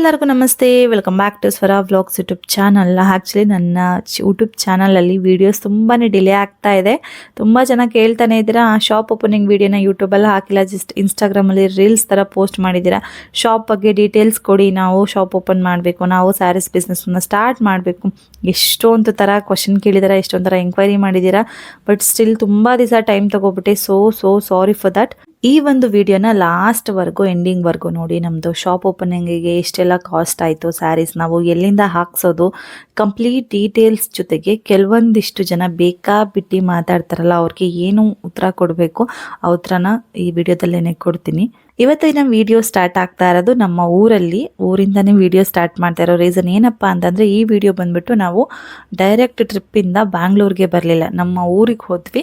ಎಲ್ಲರಿಗೂ ನಮಸ್ತೆ, welcome back to ಸ್ವರ ವ್ಲಾಗ್ಸ್ ಯೂಟ್ಯೂಬ್ ಚಾನಲ್. ಆ್ಯಕ್ಚುಲಿ ನನ್ನ ಯೂಟ್ಯೂಬ್ ಚಾನಲಲ್ಲಿ ವೀಡಿಯೋಸ್ ತುಂಬಾ ಡಿಲೇ ಆಗ್ತಾ ಇದೆ. ತುಂಬ ಜನ ಕೇಳ್ತಾನೆ ಇದ್ದೀರಾ, ಶಾಪ್ ಓಪನಿಂಗ್ ವೀಡಿಯೋನ ಯೂಟ್ಯೂಬಲ್ಲಿ ಹಾಕಿಲ್ಲ, ಜಸ್ಟ್ ಇನ್ಸ್ಟಾಗ್ರಾಮಲ್ಲಿ ರೀಲ್ಸ್ ಥರ ಪೋಸ್ಟ್ ಮಾಡಿದ್ದೀರಾ. ಶಾಪ್ ಬಗ್ಗೆ ಡೀಟೇಲ್ಸ್ ಕೊಡಿ, ನಾವು ಶಾಪ್ ಓಪನ್ ಮಾಡಬೇಕು, ನಾವು ಸ್ಯಾರೀಸ್ ಬಿಸ್ನೆಸ್ನ ಸ್ಟಾರ್ಟ್ ಮಾಡಬೇಕು. ಎಷ್ಟೊಂದು ಥರ ಕ್ವಶನ್ ಕೇಳಿದ್ದೀರಾ, ಎಷ್ಟೊಂದು ಥರ ಎಂಕ್ವೈರಿ ಮಾಡಿದ್ದೀರಾ. ಬಟ್ ಸ್ಟಿಲ್ ತುಂಬ ದಿವಸ ಟೈಮ್ ತೊಗೊಬಿಟ್ಟೆ. So sorry for that. ಈ ಒಂದು ವಿಡಿಯೋನ ಲಾಸ್ಟ್ವರೆಗೂ ಎಂಡಿಂಗ್ವರೆಗೂ ನೋಡಿ. ನಮ್ಮದು ಶಾಪ್ ಓಪನಿಂಗಿಗೆ ಎಷ್ಟೆಲ್ಲ ಕಾಸ್ಟ್ ಆಯಿತು, ಸ್ಯಾರೀಸ್ ನಾವು ಎಲ್ಲಿಂದ ಹಾಕ್ಸೋದು, ಕಂಪ್ಲೀಟ್ ಡೀಟೇಲ್ಸ್ ಜೊತೆಗೆ ಕೆಲವೊಂದಿಷ್ಟು ಜನ ಬೇಕಾಬಿಟ್ಟು ಮಾತಾಡ್ತಾರಲ್ಲ, ಅವ್ರಿಗೆ ಏನು ಉತ್ತರ ಕೊಡಬೇಕು ಆ ಉತ್ತರನ ಈ ವಿಡಿಯೋದಲ್ಲೇ ಕೊಡ್ತೀನಿ. ಇವತ್ತಿನ ವಿಡಿಯೋ ಸ್ಟಾರ್ಟ್ ಆಗ್ತಾ ಇರೋದು ನಮ್ಮ ಊರಿಂದನೇ ವಿಡಿಯೋ ಸ್ಟಾರ್ಟ್ ಮಾಡ್ತಾ ಇರೋ ರೀಸನ್ ಏನಪ್ಪ ಅಂತಂದರೆ, ಈ ವಿಡಿಯೋ ಬಂದುಬಿಟ್ಟು ನಾವು ಡೈರೆಕ್ಟ್ ಟ್ರಿಪ್ಪಿಂದ ಬ್ಯಾಂಗ್ಳೂರಿಗೆ ಬರಲಿಲ್ಲ, ನಮ್ಮ ಊರಿಗೆ ಹೋದ್ವಿ.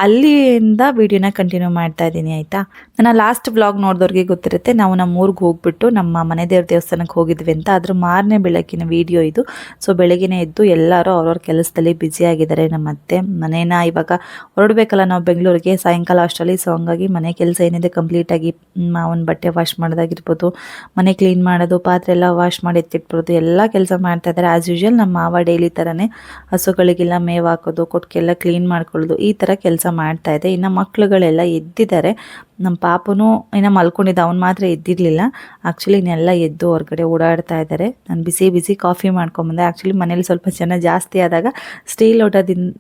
ಅಲ್ಲಿಂದ ವಿಡಿಯೋನ ಕಂಟಿನ್ಯೂ ಮಾಡ್ತಾ ಇದ್ದೀನಿ. ಆಯಿತಾ, ನನ್ನ ಲಾಸ್ಟ್ ವ್ಲಾಗ್ ನೋಡಿದವ್ರಿಗೆ ಗೊತ್ತಿರುತ್ತೆ. ನಾವು ನಮ್ಮ ಊರಿಗೆ ಹೋಗ್ಬಿಟ್ಟು ನಮ್ಮ ಮನೆ ದೇವ್ರ ದೇವಸ್ಥಾನಕ್ಕೆ ಹೋಗಿದ್ವಿ ಅಂತ. ಅದ್ರ ಮಾರನೇ ಬೆಳಕಿನ ವಿಡಿಯೋ ಇದು. ಸೊ ಬೆಳಗ್ಗೆನೇ ಎದ್ದು ಎಲ್ಲರೂ ಅವ್ರವ್ರ ಕೆಲಸದಲ್ಲಿ ಬ್ಯುಸಿಯಾಗಿದ್ದಾರೆ. ನಮ್ಮ ಅತ್ತೆ ಮನೇನ ಇವಾಗ ಹೊರಡಬೇಕಲ್ಲ ನಾವು ಬೆಂಗಳೂರಿಗೆ ಸಾಯಂಕಾಲ ಅಷ್ಟರಲ್ಲಿ. ಸೊ ಹಂಗಾಗಿ ಮನೆ ಕೆಲಸ ಏನಿದೆ ಕಂಪ್ಲೀಟಾಗಿ ಮಾವನ ಬಟ್ಟೆ ವಾಶ್ ಮಾಡೋದಾಗಿರ್ಬೋದು, ಮನೆ ಕ್ಲೀನ್ ಮಾಡೋದು, ಪಾತ್ರೆ ಎಲ್ಲ ವಾಶ್ ಮಾಡಿ ಎತ್ತಿಟ್ಬಿಡೋದು, ಎಲ್ಲ ಕೆಲಸ ಮಾಡ್ತಾ ಇದ್ದಾರೆ. ಆ್ಯಸ್ ಯೂಶುವಲ್ ನಮ್ಮ ಮಾವ ಡೈಲಿ ಥರನೇ ಹಸುಗಳಿಗೆಲ್ಲ ಮೇವು ಹಾಕೋದು, ಕೊಟ್ಟಿಗೆಲ್ಲ ಕ್ಲೀನ್ ಮಾಡ್ಕೊಳ್ಳೋದು, ಈ ಥರ ಕೆಲಸ ಮಾಡ್ತಾ ಇದೆ. ಇನ್ನು ಮಕ್ಳುಗಳೆಲ್ಲ ಎದ್ದಿದ್ದಾರೆ. ನಮ್ಮ ಪಾಪನೂ ಇನ್ನು ಮಲ್ಕೊಂಡಿದ್ದ, ಅವ್ನು ಮಾತ್ರ ಎದ್ದಿರಲಿಲ್ಲ. ಆ್ಯಕ್ಚುಲಿ ಇನ್ನೆಲ್ಲ ಎದ್ದು ಹೊರಗಡೆ ಓಡಾಡ್ತಾ ಇದ್ದಾರೆ. ನಾನು ಬಿಸಿ ಕಾಫಿ ಮಾಡ್ಕೊಂಬಂದೆ. ಆ್ಯಕ್ಚುಲಿ ಮನೇಲಿ ಸ್ವಲ್ಪ ಜನ ಜಾಸ್ತಿ ಆದಾಗ ಸ್ಟೀಲ್ ಲೋಟದಿಂದ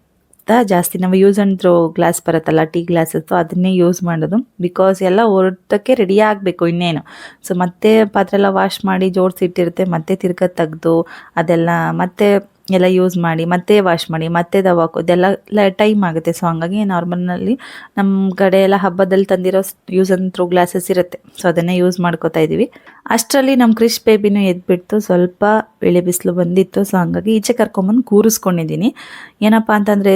ಜಾಸ್ತಿ ನಾವು ಯೂಸ್ ಆ್ಯಂಡ್ ಥ್ರೋ ಗ್ಲಾಸ್ ಬರುತ್ತಲ್ಲ, ಟೀ ಗ್ಲಾಸಸ್ಸು, ಅದನ್ನೇ ಯೂಸ್ ಮಾಡೋದು. ಬಿಕಾಸ್ ಎಲ್ಲ ಹೊರಟಕ್ಕೆ ರೆಡಿ ಆಗಬೇಕು ಇನ್ನೇನು. ಸೊ ಮತ್ತೆ ಪಾತ್ರೆ ಎಲ್ಲ ವಾಶ್ ಮಾಡಿ ಜೋಡಿಸಿಟ್ಟಿರುತ್ತೆ, ಮತ್ತೆ ತಿರ್ಗ ತೆಗೆದು ಅದೆಲ್ಲ ಮತ್ತೆ ಎಲ್ಲ ಯೂಸ್ ಮಾಡಿ, ಮತ್ತೆ ವಾಶ್ ಮಾಡಿ, ಮತ್ತೆ ದವಾಕು, ಇದೆಲ್ಲ ಟೈಮ್ ಆಗುತ್ತೆ. ಸೊ ಹಂಗಾಗಿ ನಾರ್ಮಲ್ನಲ್ಲಿ ನಮ್ಮ ಕಡೆ ಎಲ್ಲ ಹಬ್ಬದಲ್ಲಿ ತಂದಿರೋ ಯೂಸ್ ಆ್ಯಂಡ್ ಥ್ರೋ ಗ್ಲಾಸಸ್ ಇರುತ್ತೆ. ಸೊ ಅದನ್ನೇ ಯೂಸ್ ಮಾಡ್ಕೋತಾ ಇದ್ದೀವಿ. ಅಷ್ಟರಲ್ಲಿ ನಮ್ಮ ಕ್ರಿಶ್ ಬೇಬಿನೂ ಎದ್ಬಿಟ್ಟು ಸ್ವಲ್ಪ ಬೆಳೆ ಬಿಸಿಲು ಬಂದಿತ್ತು. ಸೊ ಹಂಗಾಗಿ ಈಚೆ ಕರ್ಕೊಂಬಂದು ಕೂರಿಸ್ಕೊಂಡಿದ್ದೀನಿ. ಏನಪ್ಪ ಅಂತಂದರೆ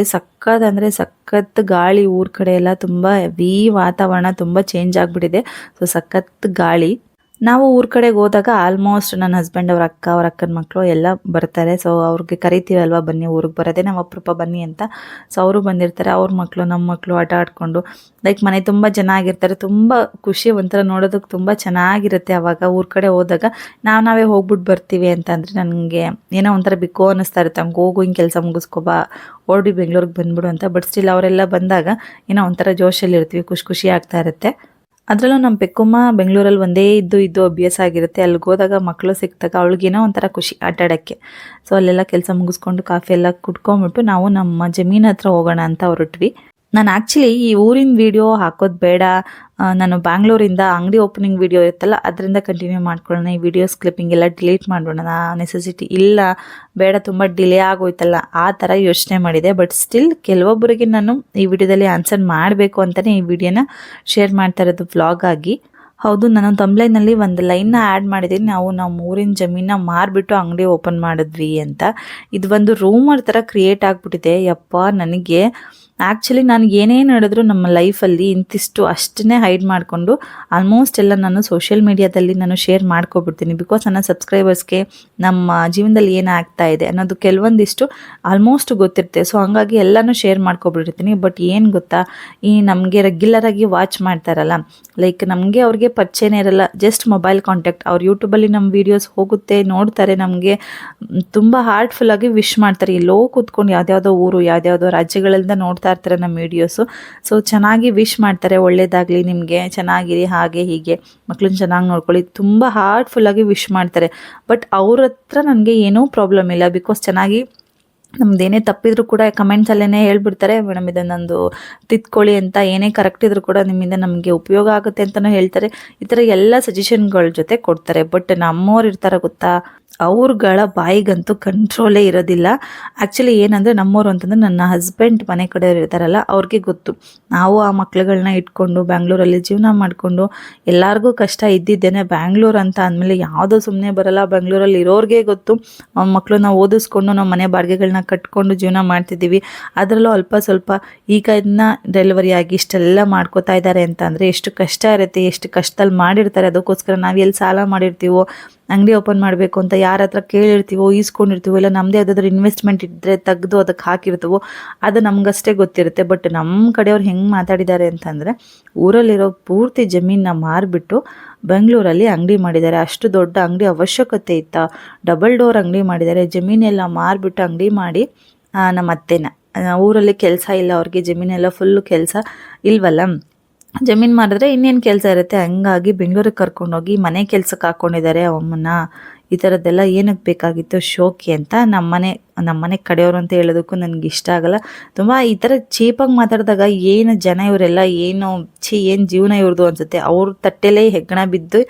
ಸಖತ್ ಗಾಳಿ. ಊರ ಕಡೆ ಎಲ್ಲ ತುಂಬ ಹೆವಿ ವಾತಾವರಣ, ತುಂಬ ಚೇಂಜ್ ಆಗಿಬಿಟ್ಟಿದೆ. ಸೊ ಸಖತ್ ಗಾಳಿ. ನಾವು ಊರ ಕಡೆಗೆ ಹೋದಾಗ ಆಲ್ಮೋಸ್ಟ್ ನನ್ನ ಹಸ್ಬೆಂಡ್ ಅವ್ರ ಅಕ್ಕನ ಮಕ್ಕಳು ಎಲ್ಲ ಬರ್ತಾರೆ. ಸೊ ಅವ್ರಿಗೆ ಕರಿತೀವಲ್ವ, ಬನ್ನಿ ಊರಿಗೆ ಬರೋದೇ ನಾವು ಅಪರೂಪ ಬನ್ನಿ ಅಂತ. ಸೊ ಅವರು ಬಂದಿರ್ತಾರೆ, ಅವ್ರ ಮಕ್ಕಳು ನಮ್ಮ ಮಕ್ಕಳು ಆಟ ಆಡಿಕೊಂಡು ಲೈಕ್ ಮನೆ ತುಂಬ ಜನ ಆಗಿರ್ತಾರೆ. ತುಂಬ ಖುಷಿ, ಒಂಥರ ನೋಡೋದಕ್ಕೆ ತುಂಬ ಚೆನ್ನಾಗಿರುತ್ತೆ. ಆವಾಗ ಊರ ಕಡೆ ಹೋದಾಗ ನಾವೇ ಹೋಗ್ಬಿಟ್ಟು ಬರ್ತೀವಿ ಅಂತಂದರೆ ನನಗೆ ಏನೋ ಒಂಥರ ಬಿಕ್ಕೋ ಅನ್ನಿಸ್ತಾ ಇರುತ್ತೆ. ಹಂಗೆ ಹೋಗು, ಹಿಂಗೆ ಕೆಲಸ ಮುಗಿಸ್ಕೊಬಾ, ಓಡಿ ಬೆಂಗಳೂರಿಗೆ ಬಂದ್ಬಿಡು ಅಂತ. ಬಟ್ ಸ್ಟಿಲ್ ಅವರೆಲ್ಲ ಬಂದಾಗ ಏನೋ ಒಂಥರ ಜೋಶಲ್ಲಿ ಇರ್ತೀವಿ, ಖುಷಿ ಆಗ್ತಾ ಇರುತ್ತೆ. ಅದರಲ್ಲೂ ನಮ್ಮ ಪೆಕ್ಕಮ್ಮ ಬೆಂಗಳೂರಲ್ಲಿ ಒಂದೇ ಇದ್ದು ಅಭ್ಯಾಸ ಆಗಿರುತ್ತೆ. ಅಲ್ಲಿಗೆ ಹೋದಾಗ ಮಕ್ಕಳು ಸಿಕ್ಕಿದಾಗ ಅವಳಿಗೇನೋ ಒಂಥರ ಖುಷಿ ಆಟಾಡೋಕ್ಕೆ. ಸೊ ಅಲ್ಲೆಲ್ಲ ಕೆಲಸ ಮುಗಿಸ್ಕೊಂಡು ಕಾಫಿ ಎಲ್ಲ ಕುಡ್ಕೊಂಬಿಟ್ಟು ನಾವು ನಮ್ಮ ಜಮೀನ್ ಹತ್ರ ಹೋಗೋಣ ಅಂತ ಹೊರಟ್ವಿ. ನಾನು ಆ್ಯಕ್ಚುಲಿ ಈ ಊರಿನ ವೀಡಿಯೋ ಹಾಕೋದು ಬೇಡ, ನಾನು ಬ್ಯಾಂಗ್ಳೂರಿಂದ ಅಂಗಡಿ ಓಪನಿಂಗ್ ವೀಡಿಯೋ ಇರುತ್ತಲ್ಲ ಅದರಿಂದ ಕಂಟಿನ್ಯೂ ಮಾಡ್ಕೊಳ್ಳೋಣ, ಈ ವಿಡಿಯೋಸ್ ಕ್ಲಿಪ್ಪಿಂಗ್ ಎಲ್ಲ ಡಿಲೀಟ್ ಮಾಡೋಣ, ನೆಸೆಸಿಟಿ ಇಲ್ಲ, ಬೇಡ ತುಂಬ ಡಿಲೇ ಆಗೋಯ್ತಲ್ಲ ಆ ಥರ ಯೋಚನೆ ಮಾಡಿದೆ. ಬಟ್ ಸ್ಟಿಲ್ ಕೆಲವೊಬ್ಬರಿಗೆ ನಾನು ಈ ವಿಡಿಯೋದಲ್ಲಿ ಆನ್ಸರ್ ಮಾಡಬೇಕು ಅಂತಲೇ ಈ ವಿಡಿಯೋನ ಶೇರ್ ಮಾಡ್ತಾ ಇರೋದು ವ್ಲಾಗ್ ಆಗಿ. ಹೌದು, ನಾನು ತಮ್ಲೈನಲ್ಲಿ ಒಂದು ಲೈನ್ನ ಆ್ಯಡ್ ಮಾಡಿದ್ದೀನಿ, ನಾವು ನಮ್ಮ ಊರಿನ ಜಮೀನ ಮಾರಿಬಿಟ್ಟು ಅಂಗಡಿ ಓಪನ್ ಮಾಡಿದ್ವಿ ಅಂತ. ಇದು ಒಂದು ರೂಮರ್ ಥರ ಕ್ರಿಯೇಟ್ ಆಗಿಬಿಟ್ಟಿದೆ. ಯಪ್ಪ, ನನಗೆ ಆ್ಯಕ್ಚುಲಿ ನಾನು ಏನೇನು ಹೇಳಿದ್ರು ನಮ್ಮ ಲೈಫಲ್ಲಿ ಇಂತಿಷ್ಟು ಅಷ್ಟನ್ನೇ ಹೈಡ್ ಮಾಡಿಕೊಂಡು ಆಲ್ಮೋಸ್ಟ್ ಎಲ್ಲ ನಾನು ಸೋಷಿಯಲ್ ಮೀಡಿಯಾದಲ್ಲಿ ನಾನು ಶೇರ್ ಮಾಡ್ಕೊಬಿಡ್ತೀನಿ. ಬಿಕಾಸ್ ನನ್ನ ಸಬ್ಸ್ಕ್ರೈಬರ್ಸ್ಗೆ ನಮ್ಮ ಜೀವನದಲ್ಲಿ ಏನಾಗ್ತಾ ಇದೆ ಅನ್ನೋದು ಕೆಲವೊಂದಿಷ್ಟು ಆಲ್ಮೋಸ್ಟ್ ಗೊತ್ತಿರುತ್ತೆ. ಸೊ ಹಂಗಾಗಿ ಎಲ್ಲನೂ ಶೇರ್ ಮಾಡ್ಕೊಬಿಟ್ಟಿರ್ತೀನಿ. ಬಟ್ ಏನು ಗೊತ್ತಾ, ಈ ನಮಗೆ ರೆಗ್ಯುಲರಾಗಿ ವಾಚ್ ಮಾಡ್ತಾರಲ್ಲ, ಲೈಕ್ ನಮಗೆ ಅವ್ರಿಗೆ ಪರಿಚಯನೇ ಇರಲ್ಲ, ಜಸ್ಟ್ ಮೊಬೈಲ್ ಕಾಂಟ್ಯಾಕ್ಟ್. ಅವ್ರು ಯೂಟ್ಯೂಬಲ್ಲಿ ನಮ್ಮ ವೀಡಿಯೋಸ್ ಹೋಗುತ್ತೆ, ನೋಡ್ತಾರೆ, ನಮಗೆ ತುಂಬ ಹಾರ್ಟ್ಫುಲ್ಲಾಗಿ ವಿಶ್ ಮಾಡ್ತಾರೆ. ಎಲ್ಲೋ ಕೂತ್ಕೊಂಡು ಯಾವುದ್ಯಾವುದೋ ಊರು, ಯಾವುದ್ಯಾವುದೋ ರಾಜ್ಯಗಳಿಂದ ನೋಡ್ತಾ ಇರ್ತಾರೆ ನಮ್ಮ ವೀಡಿಯೋಸು. ಸೊ ಚೆನ್ನಾಗಿ ವಿಶ್ ಮಾಡ್ತಾರೆ, ಒಳ್ಳೇದಾಗಲಿ ನಿಮಗೆ, ಚೆನ್ನಾಗಿರಿ, ಹಾಗೆ ಹೀಗೆ, ಮಕ್ಕಳನ್ನ ಚೆನ್ನಾಗಿ ನೋಡ್ಕೊಳ್ಳಿ, ತುಂಬ ಹಾರ್ಟ್ಫುಲ್ಲಾಗಿ ವಿಶ್ ಮಾಡ್ತಾರೆ. ಬಟ್ ಅವ್ರ ಹತ್ರ ನನಗೆ ಏನೂ ಪ್ರಾಬ್ಲಮ್ ಇಲ್ಲ. ಬಿಕಾಸ್ ಚೆನ್ನಾಗಿ ನಮ್ದೇನೇ ತಪ್ಪಿದ್ರು ಕೂಡ ಕಮೆಂಟ್ಸಲ್ಲೇ ಹೇಳ್ಬಿಡ್ತಾರೆ, ಮೇಡಮ್ ಇದನ್ನೊಂದು ತಿದ್ಕೊಳ್ಳಿ ಅಂತ. ಏನೇ ಕರೆಕ್ಟ್ ಇದ್ರೂ ಕೂಡ ನಿಮ್ಮಿಂದ ನಮಗೆ ಉಪಯೋಗ ಆಗುತ್ತೆ ಅಂತಲೂ ಹೇಳ್ತಾರೆ. ಈ ಥರ ಎಲ್ಲ ಸಜೆಷನ್ಗಳ ಜೊತೆ ಕೊಡ್ತಾರೆ. ಬಟ್ ನಮ್ಮವ್ರು ಇರ್ತಾರೆ ಗೊತ್ತಾ, ಅವ್ರಗಳ ಬಾಯಿಗಂತೂ ಕಂಟ್ರೋಲೇ ಇರೋದಿಲ್ಲ. ಆ್ಯಕ್ಚುಲಿ ಏನಂದರೆ ನಮ್ಮವರು ಅಂತಂದರೆ ನನ್ನ ಹಸ್ಬೆಂಡ್ ಮನೆ ಕಡೆಯವ್ರು ಇರ್ತಾರಲ್ಲ, ಅವ್ರಿಗೆ ಗೊತ್ತು ನಾವು ಆ ಮಕ್ಳುಗಳನ್ನ ಇಟ್ಕೊಂಡು ಬ್ಯಾಂಗ್ಳೂರಲ್ಲಿ ಜೀವನ ಮಾಡಿಕೊಂಡು ಎಲ್ಲರಿಗೂ ಕಷ್ಟ ಇದ್ದಿದ್ದೇನೆ. ಬ್ಯಾಂಗ್ಳೂರು ಅಂತ ಅಂದಮೇಲೆ ಯಾವುದೋ ಸುಮ್ಮನೆ ಬರಲ್ಲ, ಬ್ಯಾಂಗ್ಳೂರಲ್ಲಿ ಇರೋರಿಗೆ ಗೊತ್ತು. ಮಕ್ಕಳನ್ನ ಓದಿಸ್ಕೊಂಡು ನಾವು ಮನೆ ಬಾಡಿಗೆಗಳನ್ನ ಕಟ್ಕೊಂಡು ಜೀವನ ಮಾಡ್ತಿದ್ದೀವಿ. ಅದರಲ್ಲೂ ಅಲ್ಪ ಸ್ವಲ್ಪ ಈಗ ಇದನ್ನ ಡೆಲಿವರಿ ಆಗಿ ಇಷ್ಟೆಲ್ಲ ಮಾಡ್ಕೋತಾ ಇದ್ದಾರೆ ಅಂತ ಅಂದರೆ ಎಷ್ಟು ಕಷ್ಟ ಇರುತ್ತೆ, ಎಷ್ಟು ಕಷ್ಟದಲ್ಲಿ ಮಾಡಿರ್ತಾರೆ. ಅದಕ್ಕೋಸ್ಕರ ನಾವು ಎಲ್ಲಿ ಸಾಲ ಮಾಡಿರ್ತೀವೋ ಅಂಗಡಿ ಓಪನ್ ಮಾಡಬೇಕು ಅಂತ ಯಾರ ಹತ್ರ ಕೇಳಿರ್ತೀವೋ ಈಸ್ಕೊಂಡಿರ್ತೀವೋ, ಇಲ್ಲ ನಮ್ಮದೇ ಯಾವುದಾದ್ರೂ ಇನ್ವೆಸ್ಟ್ಮೆಂಟ್ ಇದ್ದರೆ ತೆಗೆದು ಅದಕ್ಕೆ ಹಾಕಿರ್ತೀವೋ ಅದು ನಮಗಷ್ಟೇ ಗೊತ್ತಿರುತ್ತೆ. ಬಟ್ ನಮ್ಮ ಕಡೆಯವ್ರು ಹೆಂಗೆ ಮಾತಾಡಿದ್ದಾರೆ ಅಂತಂದರೆ, ಊರಲ್ಲಿರೋ ಪೂರ್ತಿ ಜಮೀನನ್ನ ಮಾರಿಬಿಟ್ಟು ಬೆಂಗಳೂರಲ್ಲಿ ಅಂಗಡಿ ಮಾಡಿದ್ದಾರೆ. ಅಷ್ಟು ದೊಡ್ಡ ಅಂಗಡಿ ಅವಶ್ಯಕತೆ ಇತ್ತಾ? ಡಬಲ್ ಡೋರ್ ಅಂಗಡಿ ಮಾಡಿದ್ದಾರೆ. ಜಮೀನೆಲ್ಲ ಮಾರಿಬಿಟ್ಟು ಅಂಗಡಿ ಮಾಡಿ ನಮ್ಮ ಅತ್ತೆನ ಊರಲ್ಲಿ ಕೆಲಸ ಇಲ್ಲ ಅವ್ರಿಗೆ, ಜಮೀನೆಲ್ಲ ಫುಲ್ಲು ಕೆಲಸ ಇಲ್ವಲ್ಲ, ಜಮೀನು ಮಾರಿದ್ರೆ ಇನ್ನೇನು ಕೆಲಸ ಇರುತ್ತೆ. ಹಂಗಾಗಿ ಬೆಂಗಳೂರಿಗೆ ಕರ್ಕೊಂಡೋಗಿ ಮನೆ ಕೆಲಸಕ್ಕೆ ಹಾಕ್ಕೊಂಡಿದ್ದಾರೆ ಅಮ್ಮನ್ನ. ಈ ಥರದ್ದೆಲ್ಲ ಏನಕ್ಕೆ ಬೇಕಾಗಿತ್ತು? ಶೋಕಿ ಅಂತ. ನಮ್ಮನೆ ಕಡೆಯವರು ಅಂತ ಹೇಳೋದಕ್ಕೂ ನನಗೆ ಇಷ್ಟ ಆಗಲ್ಲ. ತುಂಬ ಈ ಥರ ಚೀಪಾಗಿ ಮಾತಾಡಿದಾಗ ಏನು ಜನ ಇವರೆಲ್ಲ ಏನು ಜೀವನ ಇವ್ರದ್ದು ಅನಿಸುತ್ತೆ. ಅವ್ರ ತಟ್ಟೆಲೇ ಹೆಗ್ಗಣ ಬಿದ್ದು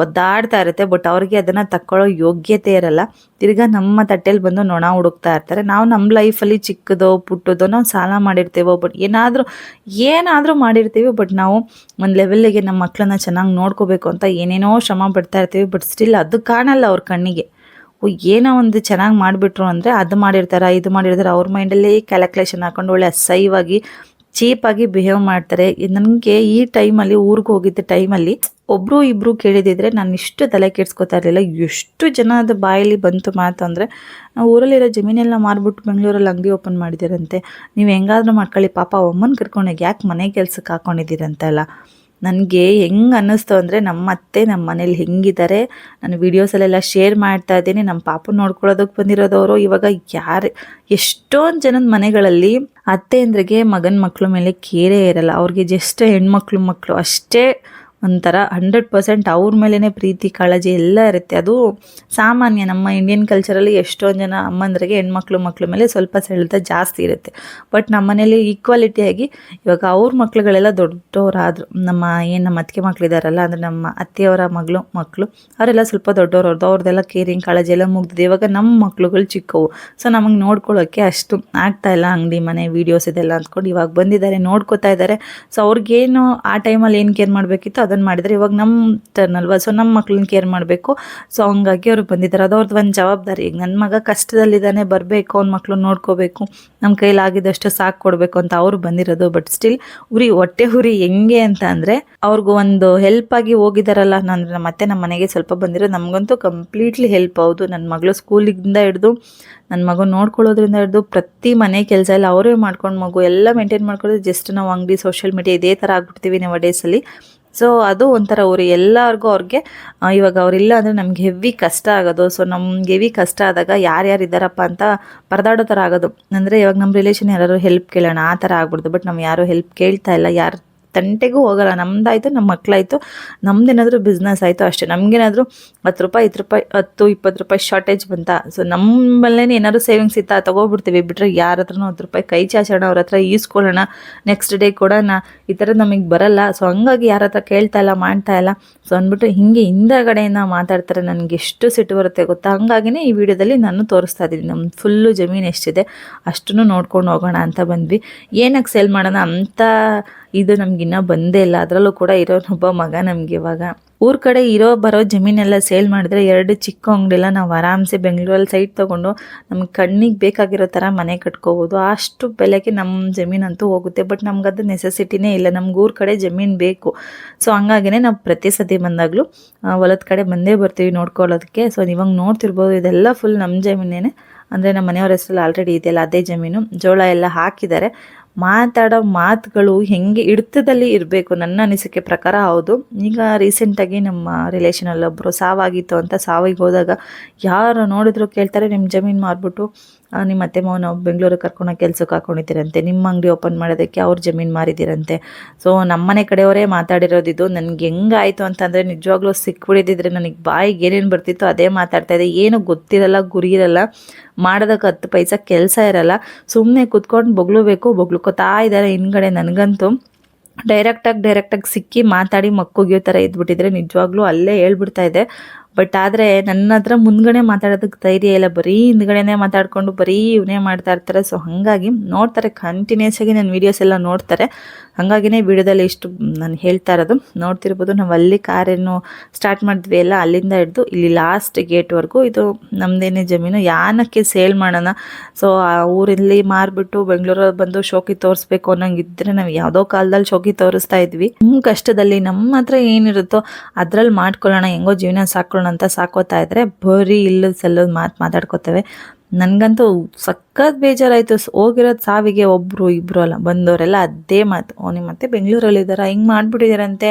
ಒದ್ದಾಡ್ತಾ ಇರುತ್ತೆ. ಬಟ್ ಅವ್ರಿಗೆ ಅದನ್ನು ತಕ್ಕೊಳ್ಳೋ ಯೋಗ್ಯತೆ ಇರಲ್ಲ. ತಿರ್ಗಾ ನಮ್ಮ ತಟ್ಟೆಲಿ ಬಂದು ನೊಣ ಹುಡುಕ್ತಾ ಇರ್ತಾರೆ. ನಾವು ನಮ್ಮ ಲೈಫಲ್ಲಿ ಚಿಕ್ಕದೋ ಪುಟ್ಟದೋ ನಾವು ಸಾಲ ಮಾಡಿರ್ತೀವೋ, ಬಟ್ ಏನಾದರೂ ಮಾಡಿರ್ತೀವಿ. ಬಟ್ ನಾವು ಒಂದು ಲೆವೆಲ್ಲಿಗೆ ನಮ್ಮ ಮಕ್ಕಳನ್ನ ಚೆನ್ನಾಗಿ ನೋಡ್ಕೋಬೇಕು ಅಂತ ಏನೇನೋ ಶ್ರಮ ಪಡ್ತಾ ಇರ್ತೀವಿ. ಬಟ್ ಸ್ಟಿಲ್ ಅದು ಕಾಣಲ್ಲ ಅವ್ರ ಕಣ್ಣಿಗೆ. ಏನೋ ಒಂದು ಚೆನ್ನಾಗಿ ಮಾಡಿಬಿಟ್ರು ಅಂದರೆ ಅದು ಮಾಡಿರ್ತಾರೆ, ಇದು ಮಾಡಿರ್ತಾರೆ. ಅವ್ರ ಮೈಂಡಲ್ಲಿ ಕ್ಯಾಲ್ಕುಲೇಷನ್ ಹಾಕೊಂಡು ಒಳ್ಳೆ ಅಸಹ್ಯವಾಗಿ ಚೀಪಾಗಿ ಬಿಹೇವ್ ಮಾಡ್ತಾರೆ. ನನಗೆ ಈ ಟೈಮಲ್ಲಿ ಊರಿಗೆ ಹೋಗಿದ್ದ ಟೈಮಲ್ಲಿ ಒಬ್ಬರು ಇಬ್ಬರು ಕೇಳಿದಿದ್ರೆ ನಾನು ಇಷ್ಟು ತಲೆ ಕೆಡ್ಸ್ಕೊತಾ ಇರಲಿಲ್ಲ. ಎಷ್ಟು ಜನದ ಬಾಯಲ್ಲಿ ಬಂತು ಮಾತು ಅಂದರೆ, ನಾವು ಊರಲ್ಲಿರೋ ಜಮೀನೆಲ್ಲ ಮಾರ್ಬಿಟ್ಟು ಬೆಂಗಳೂರಲ್ಲಿ ಅಂಗಡಿ ಓಪನ್ ಮಾಡಿದ್ದೀರಂತೆ, ನೀವು ಹೆಂಗಾದ್ರೂ ಮಾಡ್ಕೊಳ್ಳಿ, ಪಾಪ ಅಮ್ಮನ ಕರ್ಕೊಂಡೋಗಿ ಯಾಕೆ ಮನೆ ಕೆಲ್ಸಕ್ಕೆ ಹಾಕ್ಕೊಂಡಿದ್ದೀರಂತೆಲ್ಲ. ನನಗೆ ಹೆಂಗೆ ಅನ್ನಿಸ್ತು ಅಂದರೆ, ನಮ್ಮ ಅತ್ತೆ ನಮ್ಮ ಮನೇಲಿ ಹೆಂಗಿದ್ದಾರೆ, ನಾನು ವೀಡಿಯೋಸಲ್ಲೆಲ್ಲ ಶೇರ್ ಮಾಡ್ತಾ ಇದ್ದೀನಿ. ನಮ್ಮ ಪಾಪು ನೋಡ್ಕೊಳ್ಳೋದಕ್ಕೆ ಬಂದಿರೋದವರು ಇವಾಗ ಎಷ್ಟೊಂದು ಜನದ ಮನೆಗಳಲ್ಲಿ ಅತ್ತೆಯಂದ್ರಿಗೆ ಮಗನ ಮಕ್ಕಳ ಮೇಲೆ ಕೇರೇ ಇರಲ್ಲ. ಅವ್ರಿಗೆ ಜಸ್ಟ್ ಹೆಣ್ಮಕ್ಳು ಅಷ್ಟೇ ಒಂಥರ 100% ಅವ್ರ ಮೇಲೇ ಪ್ರೀತಿ ಕಾಳಜಿ ಎಲ್ಲ ಇರುತ್ತೆ. ಅದು ಸಾಮಾನ್ಯ. ನಮ್ಮ ಇಂಡಿಯನ್ ಕಲ್ಚರಲ್ಲಿ ಎಷ್ಟೊಂದು ಜನ ಅಮ್ಮಂದ್ರಿಗೆ ಮಕ್ಕಳ ಮೇಲೆ ಸ್ವಲ್ಪ ಸೆಳೆತ ಜಾಸ್ತಿ ಇರುತ್ತೆ. ಬಟ್ ನಮ್ಮ ಮನೇಲಿ ಈಕ್ವಾಲಿಟಿಯಾಗಿ ಇವಾಗ ಅವ್ರ ಮಕ್ಳುಗಳೆಲ್ಲ ದೊಡ್ಡವರಾದ್ರು, ನಮ್ಮ ಅತ್ತಿಗೆ ಮಕ್ಳಿದಾರಲ್ಲ, ಅಂದರೆ ನಮ್ಮ ಅತ್ತೆಯವರ ಮಕ್ಕಳು ಅವರೆಲ್ಲ ಸ್ವಲ್ಪ ದೊಡ್ಡವ್ರು, ಅವ್ರದ್ದೆಲ್ಲ ಕೇರಿಂಗ್ ಕಾಳಜಿ ಎಲ್ಲ ಮುಗ್ದಿದೆ. ಇವಾಗ ನಮ್ಮ ಮಕ್ಳುಗಳು ಚಿಕ್ಕವು. ಸೊ ನಮಗೆ ನೋಡ್ಕೊಳ್ಳೋಕ್ಕೆ ಅಷ್ಟು ಆಗ್ತಾ ಇಲ್ಲ. ಅಂಗಡಿ ಮನೆ ವೀಡಿಯೋಸ್ ಇದೆಲ್ಲ ಅಂದ್ಕೊಂಡು ಇವಾಗ ಬಂದಿದ್ದಾರೆ, ನೋಡ್ಕೋತಾ ಇದ್ದಾರೆ. ಸೊ ಅವ್ರಿಗೇನು ಆ ಟೈಮಲ್ಲಿ ಏನು ಕೇರ್ ಮಾಡಬೇಕಿತ್ತು ಅದನ್ನು ಮಾಡಿದರೆ, ಇವಾಗ ನಮ್ಮ ಟರ್ನ್ ಅಲ್ವಾ, ಸೊ ನಮ್ಮ ಮಕ್ಳನ್ನ ಕೇರ್ ಮಾಡಬೇಕು. ಸೊ ಹಂಗಾಗಿ ಅವ್ರು ಬಂದಿದ್ದಾರೆ. ಅದು ಅವ್ರದ್ದು ಒಂದು ಜವಾಬ್ದಾರಿ. ಈಗ ನನ್ನ ಮಗ ಕಷ್ಟದಲ್ಲಿದ್ದಾನೆ, ಬರಬೇಕು, ಅವ್ನ ಮಕ್ಳು ನೋಡ್ಕೋಬೇಕು, ನಮ್ಮ ಕೈಲಾಗಿದ್ದಷ್ಟು ಸಾಕು ಕೊಡಬೇಕು ಅಂತ ಅವ್ರು ಬಂದಿರೋದು. ಬಟ್ ಸ್ಟಿಲ್ ಹೊಟ್ಟೆ ಹುರಿ ಹೆಂಗೆ ಅಂತ ಅಂದರೆ, ಅವ್ರಿಗೂ ಒಂದು ಹೆಲ್ಪ್ ಆಗಿ ಹೋಗಿದಾರಲ್ಲ. ನಾನು ಮತ್ತೆ ನಮ್ಮ ಮನೆಗೆ ಸ್ವಲ್ಪ ಬಂದಿರೋ, ನಮಗಂತೂ ಕಂಪ್ಲೀಟ್ಲಿ ಹೆಲ್ಪ್. ಹೌದು, ನನ್ನ ಮಗಳು ಸ್ಕೂಲಿಂದ ಹಿಡಿದು ನನ್ನ ಮಗು ನೋಡ್ಕೊಳ್ಳೋದ್ರಿಂದ ಹಿಡಿದು ಪ್ರತಿ ಮನೆ ಕೆಲಸ ಎಲ್ಲ ಅವರೇ ಮಾಡ್ಕೊಂಡು ಮಗು ಎಲ್ಲ ಮೇಂಟೈನ್ ಮಾಡ್ಕೊಳ್ಳೋದು. ಜಸ್ಟ್ ನಾವು ಅಂಗಡಿ ಸೋಷಿಯಲ್ ಮೀಡಿಯಾ ಇದೇ ಥರ ಆಗ್ಬಿಡ್ತೀವಿ ನಾವು ಡೇಸಲ್ಲಿ. ಸೊ ಅದು ಒಂಥರ ಎಲ್ಲರಿಗೂ ಅವ್ರಿಗೆ ಇವಾಗ ಅವರಿಲ್ಲ ಅಂದರೆ ನಮ್ಗೆ ಹೆವಿ ಕಷ್ಟ ಆಗೋದು. ಸೊ ನಮ್ಗೆ ಹೆವಿ ಕಷ್ಟ ಆದಾಗ ಯಾರ್ಯಾರು ಇದ್ದಾರಪ್ಪ ಅಂತ ಪರದಾಡೋ ಥರ ಆಗೋದು. ಅಂದರೆ ಇವಾಗ ನಮ್ಮ ರಿಲೇಷನ್ ಯಾರು ಹೆಲ್ಪ್ ಕೇಳೋಣ ಆ ಥರ ಆಗ್ಬಿಡ್ದು. ಬಟ್ ನಾವು ಯಾರೂ ಹೆಲ್ಪ್ ಕೇಳ್ತಾ ಇಲ್ಲ, ಯಾರು ತಂಟೆಗೂ ಹೋಗಲ್ಲ. ನಮ್ದಾಯಿತು, ನಮ್ಮ ಮಕ್ಕಳಾಯಿತು, ನಮ್ದೇನಾದರೂ ಬಿಸ್ನೆಸ್ ಆಯಿತು ಅಷ್ಟೇ. ನಮಗೇನಾದರೂ 10 ರೂಪಾಯಿ 20 ರೂಪಾಯಿ ಶಾರ್ಟೇಜ್ ಬಂತ, ಸೊ ನಮ್ಮಲ್ಲೇ ಏನಾದರೂ ಸೇವಿಂಗ್ಸ್ ಇತ್ತಾ ತೊಗೊಬಿಡ್ತೀವಿ. ಬಿಟ್ಟರೆ ಯಾರ ಹತ್ರನೂ 10 ರೂಪಾಯಿ ಕೈ ಚಾಚೋಣ, ಅವ್ರ ಹತ್ರ ಈಸ್ಕೊಳ್ಳೋಣ, ನೆಕ್ಸ್ಟ್ ಡೇ ಕೊಡೋಣ, ಈ ಥರದ್ದು ನಮಗೆ ಬರಲ್ಲ. ಸೊ ಹಂಗಾಗಿ ಯಾರ ಹತ್ರ ಕೇಳ್ತಾ ಇಲ್ಲ, ಮಾಡ್ತಾ ಇಲ್ಲ. ಸೊ ಅಂದ್ಬಿಟ್ಟು ಹಿಂಗೆ ಹಿಂದಗಡೆಯಿಂದ ಮಾತಾಡ್ತಾರೆ. ನನಗೆ ಎಷ್ಟು ಸಿಟ್ಟು ಬರುತ್ತೆ ಗೊತ್ತಾ. ಹಂಗಾಗಿನೇ ಈ ವಿಡಿಯೋದಲ್ಲಿ ನಾನು ತೋರಿಸ್ತಾ ಇದ್ದೀನಿ. ನಮ್ಮ ಫುಲ್ಲು ಜಮೀನು ಎಷ್ಟಿದೆ ಅಷ್ಟನ್ನು ನೋಡ್ಕೊಂಡು ಹೋಗೋಣ ಅಂತ ಬಂದ್ವಿ. ಏನಕ್ಕೆ ಸೇಲ್ ಮಾಡೋಣ ಅಂತ ಇದು ನಮಗಿನ್ನ ಬಂದೇ ಇಲ್ಲ. ಅದರಲ್ಲೂ ಕೂಡ ಇರೋನೊಬ್ಬ ಮಗ ನಮಗೆ. ಇವಾಗ ಊರ ಕಡೆ ಬರೋ ಜಮೀನೆಲ್ಲ ಸೇಲ್ ಮಾಡಿದ್ರೆ 2 ಚಿಕ್ಕ ಅಂಗಡಿಲ್ಲ ನಾವು ಆರಾಮ್ಸೆ ಬೆಂಗಳೂರಲ್ಲಿ ಸೈಟ್ ತೊಗೊಂಡು ನಮ್ಗೆ ಕಣ್ಣಿಗೆ ಬೇಕಾಗಿರೋ ಥರ ಮನೆ ಕಟ್ಕೋಬೋದು. ಅಷ್ಟು ಬೆಲೆಗೆ ನಮ್ಮ ಜಮೀನಂತೂ ಹೋಗುತ್ತೆ. ಬಟ್ ನಮ್ಗೆ ಅದು ನೆಸೆಸಿಟಿನೇ ಇಲ್ಲ. ನಮ್ಗೆ ಊರ ಕಡೆ ಜಮೀನು ಬೇಕು. ಸೊ ಹಂಗಾಗಿನೇ ನಾವು ಪ್ರತಿ ಸತಿ ಬಂದಾಗಲೂ ಹೊಲದ ಕಡೆ ಬಂದೇ ಬರ್ತೀವಿ ನೋಡ್ಕೊಳ್ಳೋದಕ್ಕೆ. ಸೊ ಇವಾಗ ನೋಡ್ತಿರ್ಬೋದು, ಇದೆಲ್ಲ ಫುಲ್ ನಮ್ಮ ಜಮೀನೇನೆ. ಅಂದರೆ ನಮ್ಮ ಮನೆಯವ್ರ ಹೆಸರಲ್ಲಿ ಆಲ್ರೆಡಿ ಇದೆಯಲ್ಲ ಅದೇ ಜಮೀನು. ಜೋಳ ಎಲ್ಲ ಹಾಕಿದ್ದಾರೆ. ಮಾತಾಡೋ ಮಾತುಗಳು ಹೆಂಗೆ ಹಿಡಿತದಲ್ಲಿ ಇರಬೇಕು ನನ್ನ ಅನಿಸಿಕೆ ಪ್ರಕಾರ. ಹೌದು, ಈಗ ರೀಸೆಂಟಾಗಿ ನಮ್ಮ ರಿಲೇಷನಲ್ಲೊಬ್ಬರು ಸಾವಾಗಿತ್ತು ಅಂತ ಸಾವಿಗೆ ಹೋದಾಗ ಯಾರು ನೋಡಿದ್ರು ಕೇಳ್ತಾರೆ, ನಿಮ್ಮ ಜಮೀನು ಮಾರ್ಬಿಟ್ಟು ನಿಮ್ಮ ಅತ್ತೆ ಮಾವನ ಬೆಂಗಳೂರಿಗೆ ಕರ್ಕೊಂಡು ಕೆಲ್ಸಕ್ಕೆ ಹಾಕೊಂಡಿದ್ದೀರಂತೆ, ನಿಮ್ಮ ಅಂಗಡಿ ಓಪನ್ ಮಾಡೋದಕ್ಕೆ ಅವ್ರ ಜಮೀನು ಮಾರಿದ್ದೀರಂತೆ. ಸೊ ನಮ್ಮನೆ ಕಡೆಯವರೇ ಮಾತಾಡಿರೋದಿದ್ದು. ನನಗೆ ಹೆಂಗಾಯಿತು ಅಂತಂದರೆ, ನಿಜವಾಗ್ಲೂ ಸಿಕ್ಬಿಡಿದಿದ್ರೆ ನನಗೆ ಬಾಯಿಗೆ ಏನೇನು ಬರ್ತಿತ್ತು ಅದೇ ಮಾತಾಡ್ತಾಯಿದ್ದೆ. ಏನು ಗೊತ್ತಿರಲ್ಲ, ಗುರಿ ಇರಲ್ಲ, ಮಾಡೋದಕ್ಕೆ 10 ಪೈಸಾ ಕೆಲಸ ಇರಲ್ಲ. ಸುಮ್ಮನೆ ಕುತ್ಕೊಂಡು ಬೊಗ್ಳುಕೋತಾ ಇದ್ದಾರೆ ಹಿಂದ್ಗಡೆ. ನನಗಂತೂ ಡೈರೆಕ್ಟಾಗಿ ಸಿಕ್ಕಿ ಮಾತಾಡಿ ಮಕ್ಕುಗಿಯೋ ಥರ ಇದ್ಬಿಟ್ಟಿದ್ರೆ ನಿಜವಾಗ್ಲೂ ಅಲ್ಲೇ ಹೇಳ್ಬಿಡ್ತಾ ಇದೆ. ಬಟ್ ಆದರೆ ನನ್ನ ಹತ್ರ ಮುಂದ್ಗಡೆ ಮಾತಾಡೋದಕ್ಕೆ ಧೈರ್ಯ ಇಲ್ಲ. ಬರೀ ಹಿಂದ್ಗಡೆನೇ ಮಾತಾಡಿಕೊಂಡು ಬರೀ ಇವನೇ ಮಾಡ್ತಾ ಇರ್ತಾರೆ. ಸೊ ಹಾಗಾಗಿ ನೋಡ್ತಾರೆ, ಕಂಟಿನ್ಯೂಸ್ ಆಗಿ ನನ್ನ ವೀಡಿಯೋಸ್ ಎಲ್ಲ ನೋಡ್ತಾರೆ. ಹಾಗಾಗಿನೇ ವಿಡಿಯೋದಲ್ಲಿ ಇಷ್ಟು ನಾನು ಹೇಳ್ತಾ ಇರೋದು. ನೋಡ್ತಿರ್ಬೋದು, ನಾವು ಅಲ್ಲಿ ಕಾರೇನು ಸ್ಟಾರ್ಟ್ ಮಾಡಿದ್ವಿ ಎಲ್ಲ ಅಲ್ಲಿಂದ ಹಿಡಿದು ಇಲ್ಲಿ ಲಾಸ್ಟ್ ಗೇಟ್ವರೆಗೂ ಇದು ನಮ್ಮದೇನೇ ಜಮೀನು. ಯಾನಕ್ಕೆ ಸೇಲ್ ಮಾಡೋಣ, ಸೊ ಆ ಊರಲ್ಲಿ ಮಾರ್ಬಿಟ್ಟು ಬೆಂಗಳೂರಲ್ಲಿ ಬಂದು ಶೋಕಿ ತೋರಿಸ್ಬೇಕು ಅನ್ನೋಂಗಿದ್ರೆ ನಾವು ಯಾವುದೋ ಕಾಲದಲ್ಲಿ ಶೋಕಿ ತೋರಿಸ್ತಾ ಇದ್ವಿ. ನಮ್ಮ ಕಷ್ಟದಲ್ಲಿ ನಮ್ಮ ಹತ್ರ ಏನಿರುತ್ತೋ ಅದ್ರಲ್ಲಿ ಮಾಡ್ಕೊಳ್ಳೋಣ, ಹೆಂಗೋ ಜೀವನ ಸಾಕೊಳ್ಳೋಣ ಮಾತಾಡ್ಕೊಳ್ಳೋಣ ಅಂತ ಸಾಕೋತಾ ಇದ್ರೆ ಬರೀ ಇಲ್ಲದ ಸಲ್ಲೋದು ಮಾತಾಡ್ಕೋತೇವೆ. ನನಗಂತೂ ಸಖತ್ ಬೇಜಾರಾಯಿತು. ಹೋಗಿರೋದು ಸಾವಿಗೆ ಒಬ್ಬರು ಇಬ್ಬರು ಅಲ್ಲ, ಬಂದವರೆಲ್ಲ ಅದೇ ಮಾತು, ನೀವು ಮತ್ತೆ ಬೆಂಗಳೂರಲ್ಲಿದ್ದಾರ, ಹಿಂಗೆ ಮಾಡಿಬಿಟ್ಟಿದ್ದೀರಂತೆ,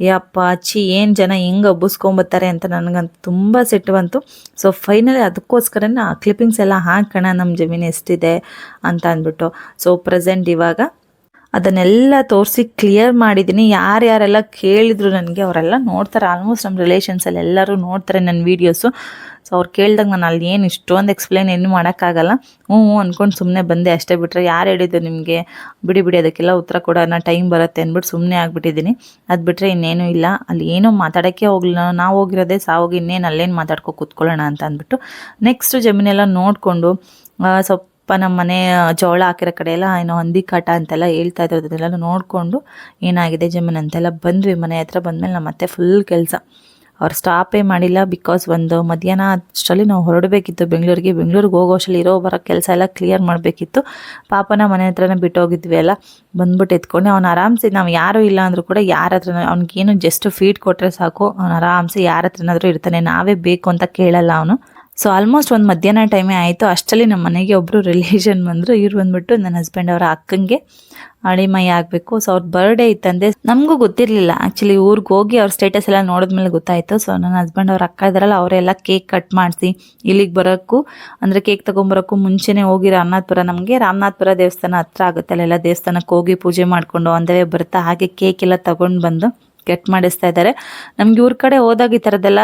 ಯಪ್ಪ ಅಚ್ಚಿ ಏನು ಜನ ಹೆಂಗೆ ಹಬ್ಬಿಸ್ಕೊಂಬತ್ತಾರೆ ಅಂತ ನನಗಂತೂ ತುಂಬ ಸಿಟ್ಟು ಬಂತು. ಸೊ ಫೈನಲಿ ಅದಕ್ಕೋಸ್ಕರನೇ ಆ ಕ್ಲಿಪ್ಪಿಂಗ್ಸ್ ಎಲ್ಲ ಹಾಕೋಣ ನಮ್ಮ ಜಮೀನು ಎಷ್ಟಿದೆ ಅಂತ ಅಂದ್ಬಿಟ್ಟು. ಸೊ ಪ್ರೆಸೆಂಟ್ ಇವಾಗ ಅದನ್ನೆಲ್ಲ ತೋರಿಸಿ ಕ್ಲಿಯರ್ ಮಾಡಿದ್ದೀನಿ. ಯಾರ್ಯಾರೆಲ್ಲ ಕೇಳಿದ್ರು ನನಗೆ ಅವರೆಲ್ಲ ನೋಡ್ತಾರೆ, ಆಲ್ಮೋಸ್ಟ್ ನಮ್ಮ ರಿಲೇಷನ್ಸಲ್ಲಿ ಎಲ್ಲರೂ ನೋಡ್ತಾರೆ ನನ್ನ ವೀಡಿಯೋಸು. ಸೊ ಅವ್ರು ಕೇಳಿದಾಗ ನಾನು ಅಲ್ಲಿ ಏನು ಇಷ್ಟೊಂದು ಎಕ್ಸ್ಪ್ಲೈನ್ ಏನು ಮಾಡೋಕ್ಕಾಗಲ್ಲ, ಹ್ಞೂ ಅಂದ್ಕೊಂಡು ಸುಮ್ಮನೆ ಬಂದೆ ಅಷ್ಟೇ. ಬಿಟ್ಟರೆ ಯಾರು ಹೇಳಿದ್ದು ನಿಮಗೆ, ಬಿಡಿ ಅದಕ್ಕೆಲ್ಲ ಉತ್ತರ ಕೊಡೋಣ, ಟೈಮ್ ಬರುತ್ತೆ ಅಂದ್ಬಿಟ್ಟು ಸುಮ್ಮನೆ ಆಗಿಬಿಟ್ಟಿದ್ದೀನಿ. ಅದು ಬಿಟ್ಟರೆ ಇನ್ನೇನು ಇಲ್ಲ, ಅಲ್ಲಿ ಏನೂ ಮಾತಾಡೋಕ್ಕೆ ಹೋಗಲಿಲ್ಲ. ನಾವು ಹೋಗಿರೋದೇ ಸಾವೋಗಿ, ಇನ್ನೇನು ಅಲ್ಲೇನು ಮಾತಾಡ್ಕೊ ಕೂತ್ಕೊಳ್ಳೋಣ ಅಂತ ಅಂದ್ಬಿಟ್ಟು ನೆಕ್ಸ್ಟ್ ಜಮೀನೆಲ್ಲ ನೋಡಿಕೊಂಡು ಸ್ವಲ್ಪ ನಮ್ಮ ಮನೆ ಜೋಳ ಹಾಕಿರೋ ಕಡೆ ಎಲ್ಲ ಏನೋ ಹಂದಿ ಕಾಟ ಅಂತೆಲ್ಲ ಹೇಳ್ತಾ ಇದ್ರು, ಅದನ್ನೆಲ್ಲ ನೋಡಿಕೊಂಡು ಏನಾಗಿದೆ ಜಮೀನು ಅಂತೆಲ್ಲ ಬಂದ್ವಿ. ಮನೆ ಹತ್ರ ಬಂದಮೇಲೆ ನಮ್ಮ ಮತ್ತೆ ಫುಲ್ ಕೆಲಸ, ಅವ್ರು ಸ್ಟಾಪೇ ಮಾಡಿಲ್ಲ. ಬಿಕಾಸ್ ಒಂದು ಮಧ್ಯಾಹ್ನ ಅಷ್ಟರಲ್ಲಿ ನಾವು ಹೊರಡಬೇಕಿತ್ತು ಬೆಂಗಳೂರಿಗೆ ಹೋಗೋ ಅಷ್ಟರಲ್ಲಿ ಇರೋ ಬರೋ ಕೆಲಸ ಎಲ್ಲ ಕ್ಲಿಯರ್ ಮಾಡಬೇಕಿತ್ತು. ಪಾಪನ ಮನೆ ಹತ್ರನೇ ಬಿಟ್ಟು ಹೋಗಿದ್ವಿ ಎಲ್ಲ, ಬಂದ್ಬಿಟ್ಟು ಎತ್ಕೊಂಡು ಅವ್ನು ಆರಾಮ್ಸೆ, ನಾವು ಯಾರೂ ಇಲ್ಲ ಅಂದರೂ ಕೂಡ ಯಾರ ಹತ್ರ ಅವ್ನಿಗೇನು ಜಸ್ಟ್ ಫೀಡ್ ಕೊಟ್ಟರೆ ಸಾಕು, ಅವ್ನು ಆರಾಮ್ಸೆ ಯಾರ ಹತ್ರನಾದರೂ ಇರ್ತಾನೆ, ನಾವೇ ಬೇಕು ಅಂತ ಕೇಳಲ್ಲ ಅವನು. ಸೊ ಆಲ್ಮೋಸ್ಟ್ ಒಂದು ಮಧ್ಯಾಹ್ನ ಟೈಮೇ ಆಯಿತು. ಅಷ್ಟರಲ್ಲಿ ನಮ್ಮ ಮನೆಗೆ ಒಬ್ಬರು ರಿಲೇಷನ್ ಬಂದರು. ಇವ್ರು ಬಂದ್ಬಿಟ್ಟು ನನ್ನ ಹಸ್ಬೆಂಡ್ ಅವರ ಅಕ್ಕಂಗೆ ಅಳಿಮೈ ಆಗಬೇಕು. ಸೊ ಅವ್ರ ಬರ್ಡೇ ಇತ್ತಂದೆ, ನಮಗೂ ಗೊತ್ತಿರಲಿಲ್ಲ ಆ್ಯಕ್ಚುಲಿ. ಊರಿಗೆ ಹೋಗಿ ಅವ್ರ ಸ್ಟೇಟಸ್ ಎಲ್ಲ ನೋಡಿದ್ಮೇಲೆ ಗೊತ್ತಾಯಿತು. ಸೊ ನನ್ನ ಹಸ್ಬೆಂಡ್ ಅವ್ರ ಅಕ್ಕ ಇದ್ದಾರಲ್ಲ, ಅವರೆಲ್ಲ ಕೇಕ್ ಕಟ್ ಮಾಡಿಸಿ ಇಲ್ಲಿಗೆ ಬರೋಕ್ಕೂ ಅಂದರೆ ಕೇಕ್ ತೊಗೊಂಬರೋಕ್ಕೂ ಮುಂಚೆನೇ ಹೋಗಿ ನಮಗೆ ರಾಮನಾಥ್ಪುರ ದೇವಸ್ಥಾನ ಹತ್ರ ಆಗುತ್ತೆ, ಅಲ್ಲೆಲ್ಲ ದೇವಸ್ಥಾನಕ್ಕೆ ಹೋಗಿ ಪೂಜೆ ಮಾಡಿಕೊಂಡು ಒಂದೇ ಬರ್ತಾ ಹಾಗೆ ಕೇಕ್ ಎಲ್ಲ ತೊಗೊಂಡು ಬಂದು ಕಟ್ ಮಾಡಿಸ್ತಾ ಇದ್ದಾರೆ. ನಮ್ಗೆ ಇವ್ರ ಕಡೆ ಹೋದಾಗ ಈ ಥರದ್ದೆಲ್ಲ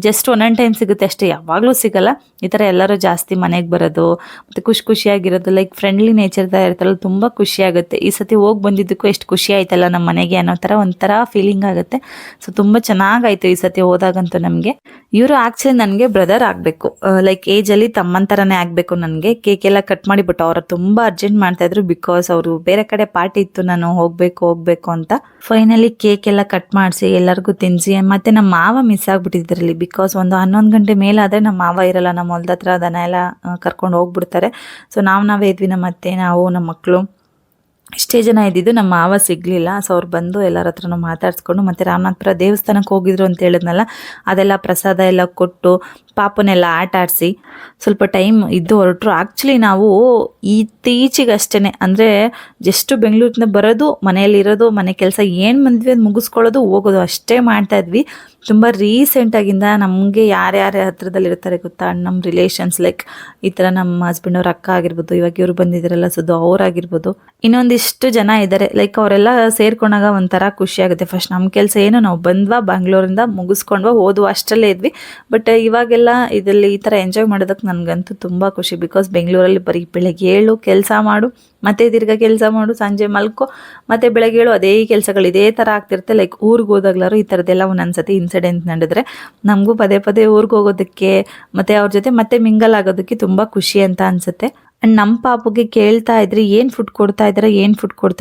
ಜಸ್ಟ್ ಒಂದೊಂದು ಟೈಮ್ ಸಿಗುತ್ತೆ ಅಷ್ಟೇ, ಯಾವಾಗಲೂ ಸಿಗಲ್ಲ. ಈ ಥರ ಎಲ್ಲರೂ ಜಾಸ್ತಿ ಮನೆಗೆ ಬರೋದು ಮತ್ತು ಖುಷಿಯಾಗಿರೋದು, ಲೈಕ್ ಫ್ರೆಂಡ್ಲಿ ನೇಚರ್ದ ಇರ್ತಾರಲ್ಲ, ತುಂಬ ಖುಷಿಯಾಗುತ್ತೆ. ಈ ಸತಿ ಹೋಗಿ ಬಂದಿದ್ದಕ್ಕೂ ಎಷ್ಟು ಖುಷಿ ಆಯ್ತಲ್ಲ ನಮ್ಮ ಮನೆಗೆ ಅನ್ನೋ ಥರ ಒಂಥರ ಫೀಲಿಂಗ್ ಆಗುತ್ತೆ. ಸೊ ತುಂಬ ಚೆನ್ನಾಗಾಯಿತು ಈ ಸತಿ ಹೋದಾಗಂತೂ ನಮಗೆ. ಇವರು ಆ್ಯಕ್ಚುಲಿ ನನಗೆ ಬ್ರದರ್ ಆಗಬೇಕು, ಲೈಕ್ ಏಜಲ್ಲಿ ತಮ್ಮನ ಥರನೇ ಆಗಬೇಕು ನನಗೆ. ಕೇಕ್ ಎಲ್ಲ ಕಟ್ ಮಾಡಿಬಿಟ್ಟು ಅವರು ತುಂಬ ಅರ್ಜೆಂಟ್ ಮಾಡ್ತಾಯಿದ್ರು, ಬಿಕಾಸ್ ಅವರು ಬೇರೆ ಕಡೆ ಪಾರ್ಟಿ ಇತ್ತು, ನಾನು ಹೋಗಬೇಕು ಅಂತ. ಫೈನಲಿ ಕೇಕ್ ಎಲ್ಲ ಕಟ್ ಮಾಡಿಸಿ ಎಲ್ಲರಿಗೂ ತಿನ್ನಿಸಿ, ಮತ್ತು ನಮ್ಮ ಮಾವ ಮಿಸ್ ಆಗಿಬಿಟ್ಟಿದ್ರಲ್ಲಿ. ಬಿಕಾಸ್ ಒಂದು 11 ಗಂಟೆ ಮೇಲಾದರೆ ನಮ್ಮ ಮಾವ ಇರಲ್ಲ, ನಮ್ಮ ಹೊಲ್ದ ಹತ್ರ ದನ ಎಲ್ಲ ಕರ್ಕೊಂಡು ಹೋಗ್ಬಿಡ್ತಾರೆ. ಸೊ ನಾವೇ ಇದ್ವಿ, ನಮ್ಮ ಅತ್ತೆ, ನಾವು, ನಮ್ಮ ಮಕ್ಕಳು, ಇಷ್ಟೇ ಜನ ಇದ್ದಿದ್ದು. ನಮ್ಮ ಮಾವ ಸಿಗಲಿಲ್ಲ. ಸೊ ಅವ್ರು ಬಂದು ಎಲ್ಲರ ಹತ್ರನೂ ಮಾತಾಡಿಸ್ಕೊಂಡು, ಮತ್ತು ರಾಮನಾಥ್ಪುರ ದೇವಸ್ಥಾನಕ್ಕೆ ಹೋಗಿದ್ರು ಅಂತ ಹೇಳಿದ್ನಲ್ಲ, ಅದೆಲ್ಲ ಪ್ರಸಾದ ಎಲ್ಲ ಕೊಟ್ಟು ಪಾಪನೆಲ್ಲ ಆಟ ಆಡಿಸಿ ಸ್ವಲ್ಪ ಟೈಮ್ ಇದ್ದು ಹೊರಟರು. ಆ್ಯಕ್ಚುಲಿ ನಾವು ಇತ್ತೀಚೆಗಷ್ಟೇ ಅಂದರೆ ಜಸ್ಟ್ ಬೆಂಗಳೂರಿನ ಬರೋದು, ಮನೆಯಲ್ಲಿರೋದು, ಮನೆ ಕೆಲಸ ಏನು ಬಂದ್ವಿ ಅದು ಮುಗಿಸ್ಕೊಳ್ಳೋದು, ಹೋಗೋದು ಅಷ್ಟೇ ಮಾಡ್ತಾಯಿದ್ವಿ. ತುಂಬ ರೀಸೆಂಟಾಗಿಂದ ನಮಗೆ ಯಾರ್ಯಾರ ಹತ್ರದಲ್ಲಿರ್ತಾರೆ ಗೊತ್ತಾ, ನಮ್ಮ ರಿಲೇಷನ್ಸ್, ಲೈಕ್ ಈ ಥರ ನಮ್ಮ ಹಸ್ಬೆಂಡ್ ಅವ್ರ ಅಕ್ಕ ಆಗಿರ್ಬೋದು, ಇವಾಗ ಇವರು ಬಂದಿದ್ದಾರಲ್ಲ ಸುದ್ದು ಅವರಾಗಿರ್ಬೋದು, ಇನ್ನೊಂದಿಷ್ಟು ಜನ ಇದ್ದಾರೆ. ಲೈಕ್ ಅವರೆಲ್ಲ ಸೇರ್ಕೊಂಡಾಗ ಒಂಥರ ಖುಷಿಯಾಗುತ್ತೆ. ಫಸ್ಟ್ ನಮ್ಮ ಕೆಲಸ ಏನು, ನಾವು ಬಂದ್ವಾ ಬೆಂಗಳೂರಿಂದ ಮುಗಿಸ್ಕೊಂಡ್ವಾ ಓದುವ ಅಷ್ಟರಲ್ಲೇ ಇದ್ವಿ. ಬಟ್ ಇವಾಗೆಲ್ಲ ಇದರಲ್ಲಿ ಈ ಥರ ಎಂಜಾಯ್ ಮಾಡೋದಕ್ಕೆ ನನಗಂತೂ ತುಂಬ ಖುಷಿ. ಬಿಕಾಸ್ ಬೆಂಗಳೂರಲ್ಲಿ ಬರೀ ಬೆಳಗ್ಗೆ ಏಳು ಕೆಲಸ ಮಾಡು, ಮತ್ತೆ ತಿರ್ಗಾ ಕೆಲಸ ಮಾಡು, ಸಂಜೆ ಮಲ್ಕೋ, ಮತ್ತೆ ಬೆಳಗ್ಗೆ ಏಳು ಅದೇ ಕೆಲಸಗಳು ಇದೇ ಥರ ಆಗ್ತಿರುತ್ತೆ. ಲೈಕ್ ಊರಿಗೆ ಹೋದಾಗ್ಲಾರು ಈ ಥರದ್ದೆಲ್ಲ ಒಂದೊಂದ್ಸತಿ ಇನ್ಸಿಡೆಂಟ್ ನಡೆದ್ರೆ ನಮಗೂ ಪದೇ ಊರಿಗೆ ಹೋಗೋದಕ್ಕೆ ಮತ್ತು ಅವ್ರ ಜೊತೆ ಮತ್ತೆ ಮಿಂಗಲ್ ಆಗೋದಕ್ಕೆ ತುಂಬ ಖುಷಿ ಅಂತ ಅನಿಸುತ್ತೆ. ಆ್ಯಂಡ್ ನಮ್ಮ ಪಾಪುಗೆ ಕೇಳ್ತಾ ಇದ್ರಿ ಏನು ಫುಡ್ ಕೊಡ್ತಾ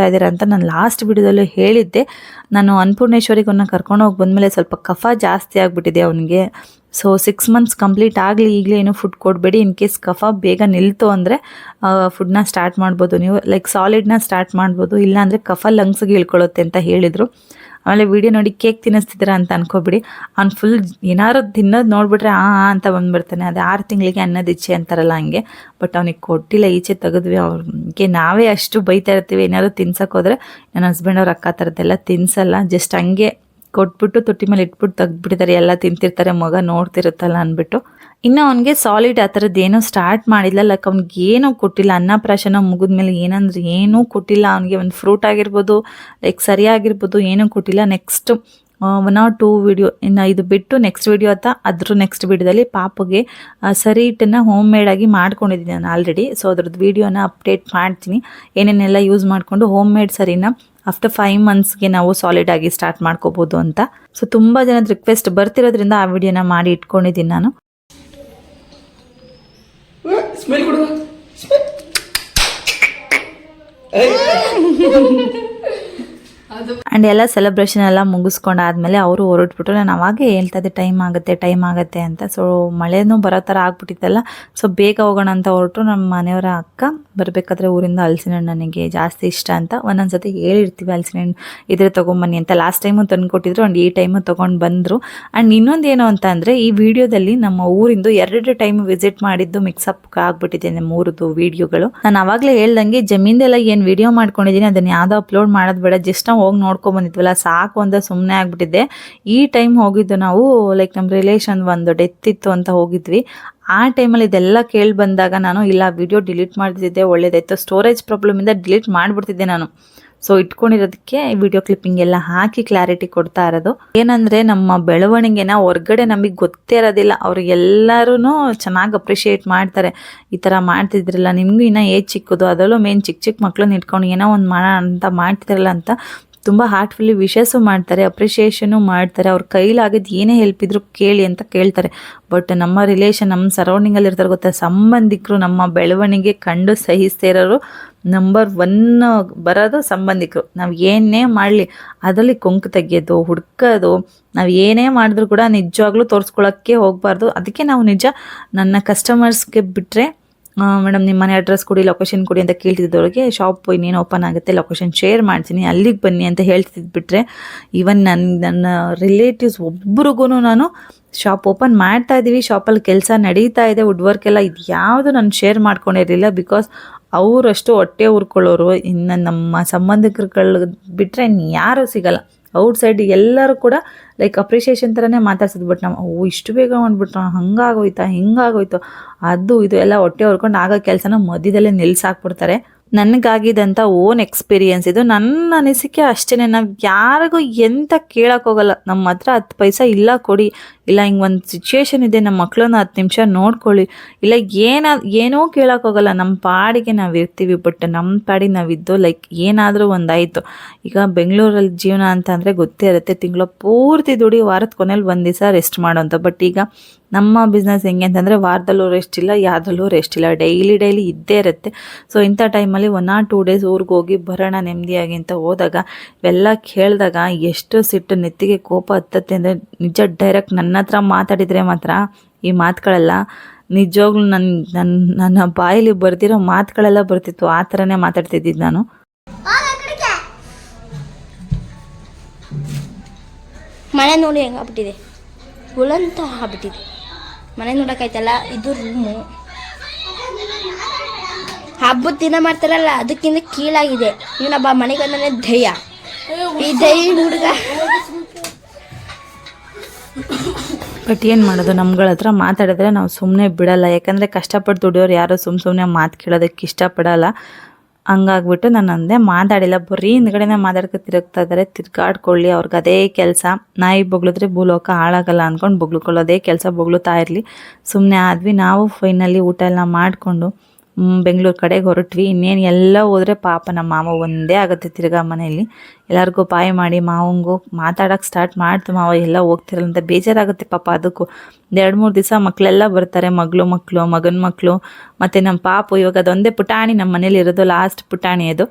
ಇದ್ದೀರಾ ಅಂತ ನಾನು ಲಾಸ್ಟ್ ವಿಡಿಯೋದಲ್ಲೂ ಹೇಳಿದ್ದೆ. ನಾನು ಅನ್ನಪೂರ್ಣೇಶ್ವರಿಗೆ ಕರ್ಕೊಂಡು ಹೋಗಿ ಬಂದಮೇಲೆ ಸ್ವಲ್ಪ ಕಫ ಜಾಸ್ತಿ ಆಗಿಬಿಟ್ಟಿದೆ ಅವನಿಗೆ. ಸೊ 6 ಮಂತ್ಸ್ ಕಂಪ್ಲೀಟ್ ಆಗಲಿ, ಈಗಲೇ ಏನು ಫುಡ್ ಕೊಡಬೇಡಿ. ಇನ್ ಕೇಸ್ ಕಫ ಬೇಗ ನಿಲ್ತು ಅಂದರೆ ಫುಡ್ನ ಸ್ಟಾರ್ಟ್ ಮಾಡ್ಬೋದು ನೀವು, ಲೈಕ್ ಸಾಲಿಡ್ನ ಸ್ಟಾರ್ಟ್ ಮಾಡ್ಬೋದು, ಇಲ್ಲಾಂದರೆ ಕಫ ಲಂಗ್ಸ್ಗೆ ಇಳ್ಕೊಳ್ಳುತ್ತೆ ಅಂತ ಹೇಳಿದರು. ಆಮೇಲೆ ವಿಡಿಯೋ ನೋಡಿ ಕೇಕ್ ತಿನ್ನಿಸ್ತಿದ್ದೀರಾ ಅಂತ ಅನ್ಕೋಬಿಡಿ, ಅವ್ನು ಫುಲ್ ಏನಾದ್ರು ತಿನ್ನೋದು ನೋಡಿಬಿಟ್ರೆ ಅಂತ ಬಂದುಬಿಡ್ತಾನೆ. ಅದು 6 ತಿಂಗಳಿಗೆ ಅನ್ನೋದು ಇಚ್ಛೆ ಅಂತಾರಲ್ಲ ಹಂಗೆ. ಬಟ್ ಅವ್ನಿಗೆ ಕೊಟ್ಟಿಲ್ಲ, ಈಚೆ ತೆಗೆದ್ವಿ. ಅವ್ರಿಗೆ ನಾವೇ ಅಷ್ಟು ಬೈತಾ ಇರ್ತೀವಿ, ಏನಾದ್ರು ತಿನ್ಸಕ್ಕೆ ಹೋದರೆ ನನ್ನ ಹಸ್ಬೆಂಡ್ ಅವ್ರ ಅಕ್ಕ ಥರದ್ದೆಲ್ಲ ತಿನ್ಸಲ್ಲ, ಜಸ್ಟ್ ಹಂಗೆ ಕೊಟ್ಬಿಟ್ಟು ತೊಟ್ಟಿ ಮೇಲೆ ಇಟ್ಬಿಟ್ಟು ತೆಗ್ದುಬಿಡ್ತಾರೆ, ಎಲ್ಲ ತಿಂತಿರ್ತಾರೆ, ಮಗ ನೋಡ್ತಿರುತ್ತಲ್ಲ ಅಂದ್ಬಿಟ್ಟು. ಇನ್ನು ಅವನಿಗೆ ಸಾಲಿಡ್ ಆ ಥರದ್ದು ಏನೂ ಸ್ಟಾರ್ಟ್ ಮಾಡಿಲ್ಲ, ಲೈಕ್ ಅವ್ನಿಗೆ ಏನೂ ಕೊಟ್ಟಿಲ್ಲ. ಅನ್ನಪ್ರಾಶನ ಮುಗಿದ್ಮೇಲೆ ಏನಂದ್ರೆ ಏನೂ ಕೊಟ್ಟಿಲ್ಲ ಅವನಿಗೆ. ಒಂದು ಫ್ರೂಟ್ ಆಗಿರ್ಬೋದು, ಲೈಕ್ ಸರಿಯಾಗಿರ್ಬೋದು, ಏನೂ ಕೊಟ್ಟಿಲ್ಲ. ನೆಕ್ಸ್ಟ್ 1 or 2 ವಿಡಿಯೋ, ಇನ್ನು ಇದು ಬಿಟ್ಟು ನೆಕ್ಸ್ಟ್ ವಿಡಿಯೋ ಅದ್ರ ನೆಕ್ಸ್ಟ್ ವಿಡಿಯೋದಲ್ಲಿ ಪಾಪುಗೆ ಸರಿ ಹಿಟ್ಟನ್ನು ಹೋಮ್ ಮೇಡಾಗಿ ಮಾಡ್ಕೊಂಡಿದ್ದೀನಿ ನಾನು ಆಲ್ರೆಡಿ. ಸೊ ಅದ್ರದ್ದು ವಿಡಿಯೋನ ಅಪ್ಡೇಟ್ ಮಾಡ್ತೀನಿ, ಏನೇನೆಲ್ಲ ಯೂಸ್ ಮಾಡಿಕೊಂಡು ಹೋಮ್ ಮೇಡ್ ಸರಿನ ಆಫ್ಟರ್ 5 ಮಂತ್ಸ್ಗೆ ನಾವು ಸಾಲಿಡ್ ಆಗಿ ಸ್ಟಾರ್ಟ್ ಮಾಡ್ಕೋಬೋದು ಅಂತ. ಸೊ ತುಂಬ ಜನದ ರಿಕ್ವೆಸ್ಟ್ ಬರ್ತಿರೋದ್ರಿಂದ ಆ ವಿಡಿಯೋನ ಮಾಡಿ ಇಟ್ಕೊಂಡಿದ್ದೀನಿ ನಾನು. ಆ್ಯಂಡ್ ಎಲ್ಲ ಸೆಲೆಬ್ರೇಷನ್ ಎಲ್ಲ ಮುಗಿಸ್ಕೊಂಡಾದ್ಮೇಲೆ ಅವರು ಹೊರಟ್ಬಿಟ್ರು. ನಾನು ಅವಾಗೇ ಹೇಳ್ತಾ ಇದ್ದೆ ಟೈಮ್ ಆಗುತ್ತೆ ಅಂತ. ಸೊ ಮಳೆನೂ ಬರೋ ಥರ ಆಗ್ಬಿಟ್ಟಿತ್ತಲ್ಲ, ಸೊ ಬೇಗ ಹೋಗೋಣ ಅಂತ ಹೊರಟು. ನಮ್ಮ ಮನೆಯವರ ಅಕ್ಕ ಬರಬೇಕಾದ್ರೆ ಊರಿಂದ ಹಲಸಿನ ಹಣ್ಣು ನನಗೆ ಜಾಸ್ತಿ ಇಷ್ಟ ಅಂತ ಒಂದೊಂದ್ಸತಿ ಹೇಳಿರ್ತೀವಿ, ಹಲಸಿನ ಹಣ್ಣು ಇದ್ರೆ ತೊಗೊಂಬನ್ನಿ ಅಂತ. ಲಾಸ್ಟ್ ಟೈಮು ತಂದು ಕೊಟ್ಟಿದ್ರು ಆ್ಯಂಡ್ ಈ ಟೈಮು ತೊಗೊಂಡು ಬಂದರು. ಆ್ಯಂಡ್ ಇನ್ನೊಂದು ಏನು ಅಂತ ಅಂದರೆ, ಈ ವಿಡಿಯೋದಲ್ಲಿ ನಮ್ಮ ಊರಿಂದು 2 ಟೈಮ್ ವಿಸಿಟ್ ಮಾಡಿದ್ದು ಮಿಕ್ಸಪ್ ಆಗ್ಬಿಟ್ಟಿದೆ ಮೂರದು ವಿಡಿಯೋಗಳು. ನಾನು ಆವಾಗಲೇ ಹೇಳ್ದಂಗೆ ಜಮೀನ್ದೆಲ್ಲ ಏನು ವಿಡಿಯೋ ಮಾಡ್ಕೊಂಡಿದ್ದೀನಿ ಅದನ್ನು ಯಾವುದೋ ಅಪ್ಲೋಡ್ ಮಾಡೋದು ಬೇಡ, ಜಸ್ಟ್ ನಾವು ಹೋಗಿ ನೋಡ್ಕೊಂಡು ಬಂದಿದ್ವಲ್ಲ ಸಾಕು ಅಂತ ಸುಮ್ಮನೆ ಆಗಿಬಿಟ್ಟಿದ್ದೆ. ಈ ಟೈಮ್ ಹೋಗಿದ್ದು ನಾವು ಲೈಕ್ ನಮ್ಮ ರಿಲೇಷನ್ ಒಂದು ಡೆತ್ ಇತ್ತು ಅಂತ ಹೋಗಿದ್ವಿ. ಆ ಟೈಮಲ್ಲಿ ಇದೆಲ್ಲ ಕೇಳಿ ಬಂದಾಗ ನಾನು ಇಲ್ಲ ವಿಡಿಯೋ ಡಿಲೀಟ್ ಮಾಡ್ತಿದ್ದೆ ಒಳ್ಳೇದಾಯಿತು, ಸ್ಟೋರೇಜ್ ಪ್ರಾಬ್ಲಮಿಂದ ಡಿಲೀಟ್ ಮಾಡಿಬಿಡ್ತಿದ್ದೆ ನಾನು. ಸೊ ಇಟ್ಕೊಂಡಿರೋದಕ್ಕೆ ವಿಡಿಯೋ ಕ್ಲಿಪ್ಪಿಂಗ್ ಎಲ್ಲ ಹಾಕಿ ಕ್ಲಾರಿಟಿ ಕೊಡ್ತಾ ಇರೋದು. ಏನಂದರೆ ನಮ್ಮ ಬೆಳವಣಿಗೆನ ಹೊರ್ಗಡೆ ನಮಗೆ ಗೊತ್ತೇ ಇರೋದಿಲ್ಲ, ಅವ್ರು ಎಲ್ಲರೂ ಚೆನ್ನಾಗಿ ಅಪ್ರಿಷಿಯೇಟ್ ಮಾಡ್ತಾರೆ. ಈ ಥರ ಮಾಡ್ತಿದ್ರಲ್ಲ, ನಿಮಗೂ ಇನ್ನೂ ಏಜ್ ಚಿಕ್ಕದು, ಅದರಲ್ಲೂ ಮೇನ್ ಚಿಕ್ಕ ಮಕ್ಕಳನ್ನ ಇಟ್ಕೊಂಡು ಏನೋ ಒಂದು ಮಾಡೋಣ ಅಂತ ಮಾಡ್ತಿರಲ್ಲ ಅಂತ ತುಂಬ ಹಾರ್ಟ್ಫುಲ್ಲಿ ವಿಶಸ್ಸು ಮಾಡ್ತಾರೆ, ಅಪ್ರಿಷಿಯೇಷನು ಮಾಡ್ತಾರೆ. ಅವ್ರ ಕೈಲಾಗಿದ್ದು ಏನೇ ಹೆಲ್ಪ್ ಇದ್ರು ಕೇಳಿ ಅಂತ ಕೇಳ್ತಾರೆ. ಬಟ್ ನಮ್ಮ ರಿಲೇಷನ್, ನಮ್ಮ ಸರೌಂಡಿಂಗಲ್ಲಿ ಇರ್ತಾರೆ ಗೊತ್ತಾ, ಸಂಬಂಧಿಕರು ನಮ್ಮ ಬೆಳವಣಿಗೆ ಕಂಡು ಸಹಿಸ್ತಾ ಇರೋರು ನಂಬರ್ 1 ಬರೋದು ಸಂಬಂಧಿಕರು. ನಾವು ಏನೇ ಮಾಡಲಿ ಅದರಲ್ಲಿ ಕೊಂಕು ತೆಗಿಯೋದು, ಹುಡ್ಕೋದು, ನಾವು ಏನೇ ಮಾಡಿದ್ರು ಕೂಡ ನಿಜವಾಗ್ಲೂ ತೋರಿಸ್ಕೊಳ್ಳೋಕ್ಕೆ ಹೋಗಬಾರ್ದು. ಅದಕ್ಕೆ ನಾವು ನಿಜ ನನ್ನ ಕಸ್ಟಮರ್ಸ್ಗೆ ಬಿಟ್ಟರೆ ಮೇಡಮ್ ನಿಮ್ಮ ಮನೆ ಅಡ್ರೆಸ್ ಕೊಡಿ, ಲೊಕೇಶನ್ ಕೊಡಿ ಅಂತ ಕೇಳ್ತಿದ್ದವ್ರಿಗೆ ಶಾಪ್ ಇನ್ನೇನು ಓಪನ್ ಆಗುತ್ತೆ ಲೊಕೇಶನ್ ಶೇರ್ ಮಾಡ್ತೀನಿ ಅಲ್ಲಿಗೆ ಬನ್ನಿ ಅಂತ ಹೇಳ್ತಿದ್ಬಿಟ್ರೆ, ಈವನ್ ನನ್ನ ರಿಲೇಟಿವ್ಸ್ ಒಬ್ರಿಗೂ ನಾನು ಶಾಪ್ ಓಪನ್ ಮಾಡ್ತಾ ಇದ್ದೀವಿ, ಶಾಪಲ್ಲಿ ಕೆಲಸ ನಡೀತಾ ಇದೆ, ವುಡ್ ವರ್ಕ್ ಎಲ್ಲ, ಇದು ಯಾವುದು ನಾನು ಶೇರ್ ಮಾಡ್ಕೊಂಡಿರಲಿಲ್ಲ. ಬಿಕಾಸ್ ಅವರಷ್ಟು ಹೊಟ್ಟೆ ಉರ್ಕೊಳ್ಳೋರು. ಇನ್ನು ನಮ್ಮ ಸಂಬಂಧಿಕರುಗಳು ಬಿಟ್ಟರೆ ಯಾರೂ ಸಿಗಲ್ಲ. ಔಟ್ಸೈಡ್ ಎಲ್ಲರೂ ಕೂಡ ಲೈಕ್ ಅಪ್ರಿಷಿಯೇಷನ್ ಥರನೇ ಮಾತಾಡ್ಸಿದ್ದು. ಬಟ್ ನಾವು ಇಷ್ಟು ಬೇಗ ಮಾಡ್ಬಿಟ್ರು, ಹಂಗಾಗೋಯ್ತಾ ಹಿಂಗಾಗೋಯ್ತು ಅದು ಇದು ಎಲ್ಲ ಹೊಟ್ಟೆ ಹೊರ್ಕೊಂಡು ಆಗೋ ಕೆಲಸನ ಮಧ್ಯದಲ್ಲೇ ನಿಲ್ಸಾಕ್ಬಿಡ್ತಾರೆ. ನನಗಾಗಿದ್ದಂಥ ಓನ್ ಎಕ್ಸ್ಪೀರಿಯೆನ್ಸ್ ಇದು. ನನ್ನ ಅನಿಸಿಕೆ ಅಷ್ಟೇ, ನಾವು ಯಾರಿಗೂ ಎಂತ ಕೇಳೋಕ್ಕೋಗಲ್ಲ. ನಮ್ಮ ಹತ್ರ 10 ಪೈಸಾ ಇಲ್ಲ ಕೊಡಿ, ಇಲ್ಲ ಹಿಂಗೆ ಒಂದು ಸಿಚುವೇಶನ್ ಇದೆ ನಮ್ಮ ಮಕ್ಕಳನ್ನ 10 ನಿಮಿಷ ನೋಡ್ಕೊಳ್ಳಿ, ಇಲ್ಲ ಏನೋ ಕೇಳೋಕ್ಕೋಗಲ್ಲ. ನಮ್ಮ ಪಾಡಿಗೆ ನಾವು ಇರ್ತೀವಿ. ಬಟ್ ನಮ್ಮ ಪಾಡಿಗೆ ನಾವಿದ್ದು ಲೈಕ್ ಏನಾದರೂ ಒಂದಾಯಿತು. ಈಗ ಬೆಂಗಳೂರಲ್ಲಿ ಜೀವನ ಅಂತ ಅಂದರೆ ಗೊತ್ತೇ ಇರುತ್ತೆ, ತಿಂಗಳ ಪೂರ್ತಿ ದುಡಿ, ವಾರದ ಕೊನೆಯಲ್ಲಿ 1 ದಿವಸ ರೆಸ್ಟ್ ಮಾಡೋಂಥ. ಬಟ್ ಈಗ ನಮ್ಮ ಬಿಸ್ನೆಸ್ ಹೆಂಗೆ ಅಂತಂದರೆ ವಾರದಲ್ಲೂ ರೆಸ್ಟ್ ಇಲ್ಲ, ಯಾವುದಲ್ಲೂ ರೆಸ್ಟ್ ಇಲ್ಲ, ಡೈಲಿ ಇದ್ದೇ ಇರುತ್ತೆ. ಸೊ ಇಂಥ ಟೈಮಲ್ಲಿ 1 or 2 ಡೇಸ್ ಊರಿಗೆ ಹೋಗಿ ಬರೋಣ ನೆಮ್ಮದಿಯಾಗಿ ಅಂತ ಹೋದಾಗ ಇವೆಲ್ಲ ಕೇಳಿದಾಗ ಎಷ್ಟು ಸಿಟ್ಟು, ನೆತ್ತಿಗೆ ಕೋಪ ಹತ್ತತ್ತೆ ಅಂದರೆ ನಿಜ. ಡೈರೆಕ್ಟ್ ನನ್ನ ಹತ್ರ ಮಾತಾಡಿದರೆ ಮಾತ್ರ ಈ ಮಾತುಗಳೆಲ್ಲ ನಿಜವಾಗ್ಲೂ ನನ್ನ ಬಾಯಲ್ಲಿ ಬರ್ದಿರೋ ಮಾತುಗಳೆಲ್ಲ ಬರ್ತಿತ್ತು. ಆ ಥರನೇ ಮಾತಾಡ್ತಿದ್ದಿದ್ದು ನಾನು. ಮನೆ ನೋಡಿ ಹೆಂಗಾಗ್ಬಿಟ್ಟಿದೆ, ಹುಳಂತ ಆಗ್ಬಿಟ್ಟಿದೆ. ಮನೆ ನೋಡೋಕ್ಕಾಯ್ತಲ್ಲ, ಇದು ರೂಮು. ಹಬ್ಬದ ದಿನ ಮಾಡ್ತಾರಲ್ಲ ಅದಕ್ಕಿಂತ ಕೀಳಾಗಿದೆ. ಇವನೊಬ್ಬ ಮನೆಗೆ ಬಂದರೆ ದಯ್ಯ, ಈ ದಯ್ಯ ಹುಡುಗ. ಬಟ್ ಏನು ಮಾಡೋದು, ನಮ್ಗಳ ಹತ್ರ ಮಾತಾಡಿದ್ರೆ ನಾವು ಸುಮ್ಮನೆ ಬಿಡಲ್ಲ. ಯಾಕಂದರೆ ಕಷ್ಟಪಟ್ಟು ದುಡಿಯೋರು ಯಾರೋ ಸುಮ್ಮನೆ ಮಾತು ಕೇಳೋದಕ್ಕೆ ಇಷ್ಟಪಡಲ್ಲ. ಹಂಗಾಗ್ಬಿಟ್ಟು ನಾನು ಅಂದೆ ಮಾತಾಡಿಲ್ಲ, ಬರೀ ಹಿಂದ್ಗಡೆನೇ ಮಾತಾಡ್ಕೊ ತಿರುಗ್ತಾ ಇದ್ದಾರೆ. ತಿರ್ಗಾಡ್ಕೊಳ್ಳಿ, ಅವ್ರಿಗೆ ಅದೇ ಕೆಲಸ. ನಾಯಿ ಬೊಗಳಿದ್ರೆ ಭೂಲೋಕ ಹಾಳಾಗಲ್ಲ ಅಂದ್ಕೊಂಡು ಬೊಗಳ್ಕೊಳ್ಳೋದೇ ಕೆಲಸ, ಬೊಗಳುತ್ತಾ ಇರಲಿ. ಸುಮ್ಮನೆ ಆದ್ವಿ. ನಾವು ಫೈನಲಿ ಊಟ ಎಲ್ಲ ಮಾಡಿಕೊಂಡು ಬೆಂಗಳೂರು ಕಡೆಗೆ ಹೊರಟ್ವಿ. ಇನ್ನೇನು ಎಲ್ಲ ಹೋದರೆ ಪಾಪ ನಮ್ಮ ಮಾವ ಒಂದೇ ಆಗುತ್ತೆ ತಿರ್ಗಾ ಮನೆಯಲ್ಲಿ. ಎಲ್ಲರಿಗೂ ಬಾಯ್ ಮಾಡಿ ಮಾವಂಗೂ ಮಾತಾಡೋಕ್ಕೆ ಸ್ಟಾರ್ಟ್ ಮಾಡ್ತು. ಮಾವ ಎಲ್ಲ ಹೋಗ್ತಿರಲ್ಲ ಅಂತ ಬೇಜಾರಾಗುತ್ತೆ ಪಾಪ. ಅದಕ್ಕೂ 2-3 ದಿವಸ ಮಕ್ಕಳೆಲ್ಲ ಬರ್ತಾರೆ, ಮಗನ ಮಕ್ಕಳು ಮತ್ತು ನಮ್ಮ ಪಾಪು. ಇವಾಗ ಅದೊಂದೇ ಪುಟಾಣಿ ನಮ್ಮ ಮನೇಲಿ ಇರೋದು, ಲಾಸ್ಟ್ ಪುಟಾಣಿ ಅದು.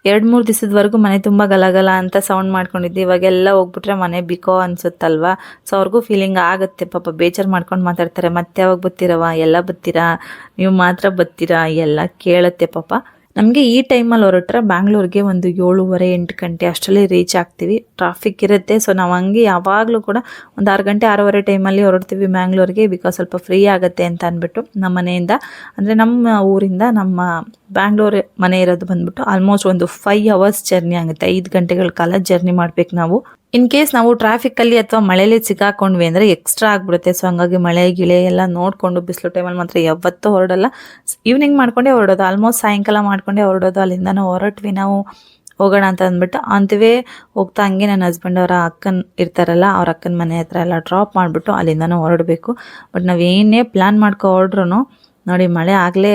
2-3 ದಿವಸದವರೆಗೂ ಮನೆ ತುಂಬ ಗಲಗಲ ಅಂತ ಸೌಂಡ್ ಮಾಡ್ಕೊಂಡಿದ್ದೆ. ಇವಾಗೆಲ್ಲ ಹೋಗ್ಬಿಟ್ರೆ ಮನೆ ಬಿಕೋ ಅನ್ಸುತ್ತಲ್ವ. ಸೊ ಅವ್ರಿಗೂ ಫೀಲಿಂಗ್ ಆಗುತ್ತೆ ಪಾಪ, ಬೇಜಾರು ಮಾಡ್ಕೊಂಡು ಮಾತಾಡ್ತಾರೆ. ಮತ್ತೆ ಯಾವಾಗ ಬರ್ತೀರವ, ಎಲ್ಲ ಬರ್ತೀರಾ, ನೀವು ಮಾತ್ರ ಬರ್ತೀರಾ, ಎಲ್ಲ ಕೇಳುತ್ತೆ ಪಾಪ. ನಮಗೆ ಈ ಟೈಮಲ್ಲಿ ಹೊರಟ್ರೆ ಬ್ಯಾಂಗ್ಳೂರಿಗೆ ಒಂದು 7:30-8 ಗಂಟೆ ಅಷ್ಟರಲ್ಲಿ ರೀಚ್ ಆಗ್ತೀವಿ. ಟ್ರಾಫಿಕ್ ಇರುತ್ತೆ. ಸೊ ನಾವು ಹಂಗೆ ಯಾವಾಗಲೂ ಕೂಡ ಒಂದು 6 ಗಂಟೆ 6:30 ಟೈಮಲ್ಲಿ ಹೊರಡ್ತೀವಿ ಬ್ಯಾಂಗ್ಳೂರಿಗೆ. ಬಿಕಾಸ್ ಸ್ವಲ್ಪ ಫ್ರೀ ಆಗುತ್ತೆ ಅಂತ ಅಂದ್ಬಿಟ್ಟು ನಮ್ಮ ಮನೆಯಿಂದ, ಅಂದರೆ ನಮ್ಮ ಊರಿಂದ ನಮ್ಮ ಬ್ಯಾಂಗ್ಳೂರು ಮನೆ ಇರೋದು ಬಂದ್ಬಿಟ್ಟು ಆಲ್ಮೋಸ್ಟ್ ಒಂದು 5 ಅವರ್ಸ್ ಜರ್ನಿ ಆಗುತ್ತೆ. 5 ಗಂಟೆಗಳ ಕಾಲ ಜರ್ನಿ ಮಾಡ್ಬೇಕು ನಾವು. ಇನ್ ಕೇಸ್ ನಾವು ಟ್ರಾಫಿಕಲ್ಲಿ ಅಥವಾ ಮಳೆಯಲ್ಲಿ ಸಿಕ್ಕಾಕೊಂಡ್ವಿ ಅಂದರೆ ಎಕ್ಸ್ಟ್ರಾ ಆಗಿಬಿಡುತ್ತೆ. ಸೊ ಹಂಗಾಗಿ ಮಳೆ ಗಿಳೆ ಎಲ್ಲ ನೋಡಿಕೊಂಡು, ಬಿಸಿಲು ಟೈಮಲ್ಲಿ ಮಾತ್ರ ಯಾವತ್ತೂ ಹೊರಡಲ್ಲ. ಈವ್ನಿಂಗ್ ಮಾಡ್ಕೊಂಡೇ ಹೊರಡೋದು, ಆಲ್ಮೋಸ್ಟ್ ಸಾಯಂಕಾಲ ಮಾಡ್ಕೊಂಡೇ ಹೊರಡೋದು. ಅಲ್ಲಿಂದನೂ ಹೊರಟ್ವಿ ನಾವು ಹೋಗೋಣ ಅಂತ ಅಂದ್ಬಿಟ್ಟು. ಅಂತೀವೇ ಹೋಗ್ತಾ ಹಂಗೆ ನನ್ನ ಹಸ್ಬೆಂಡ್ ಅವರ ಅಕ್ಕನ ಇರ್ತಾರಲ್ಲ, ಅವ್ರ ಅಕ್ಕನ ಮನೆ ಹತ್ರ ಎಲ್ಲ ಡ್ರಾಪ್ ಮಾಡಿಬಿಟ್ಟು ಅಲ್ಲಿಂದನೂ ಹೊರಡಬೇಕು. ಬಟ್ ನಾವು ಏನೇ ಪ್ಲ್ಯಾನ್ ಮಾಡ್ಕೊ ಹೊರಡ್ರು ನೋಡಿ ಮಳೆ ಆಗಲೇ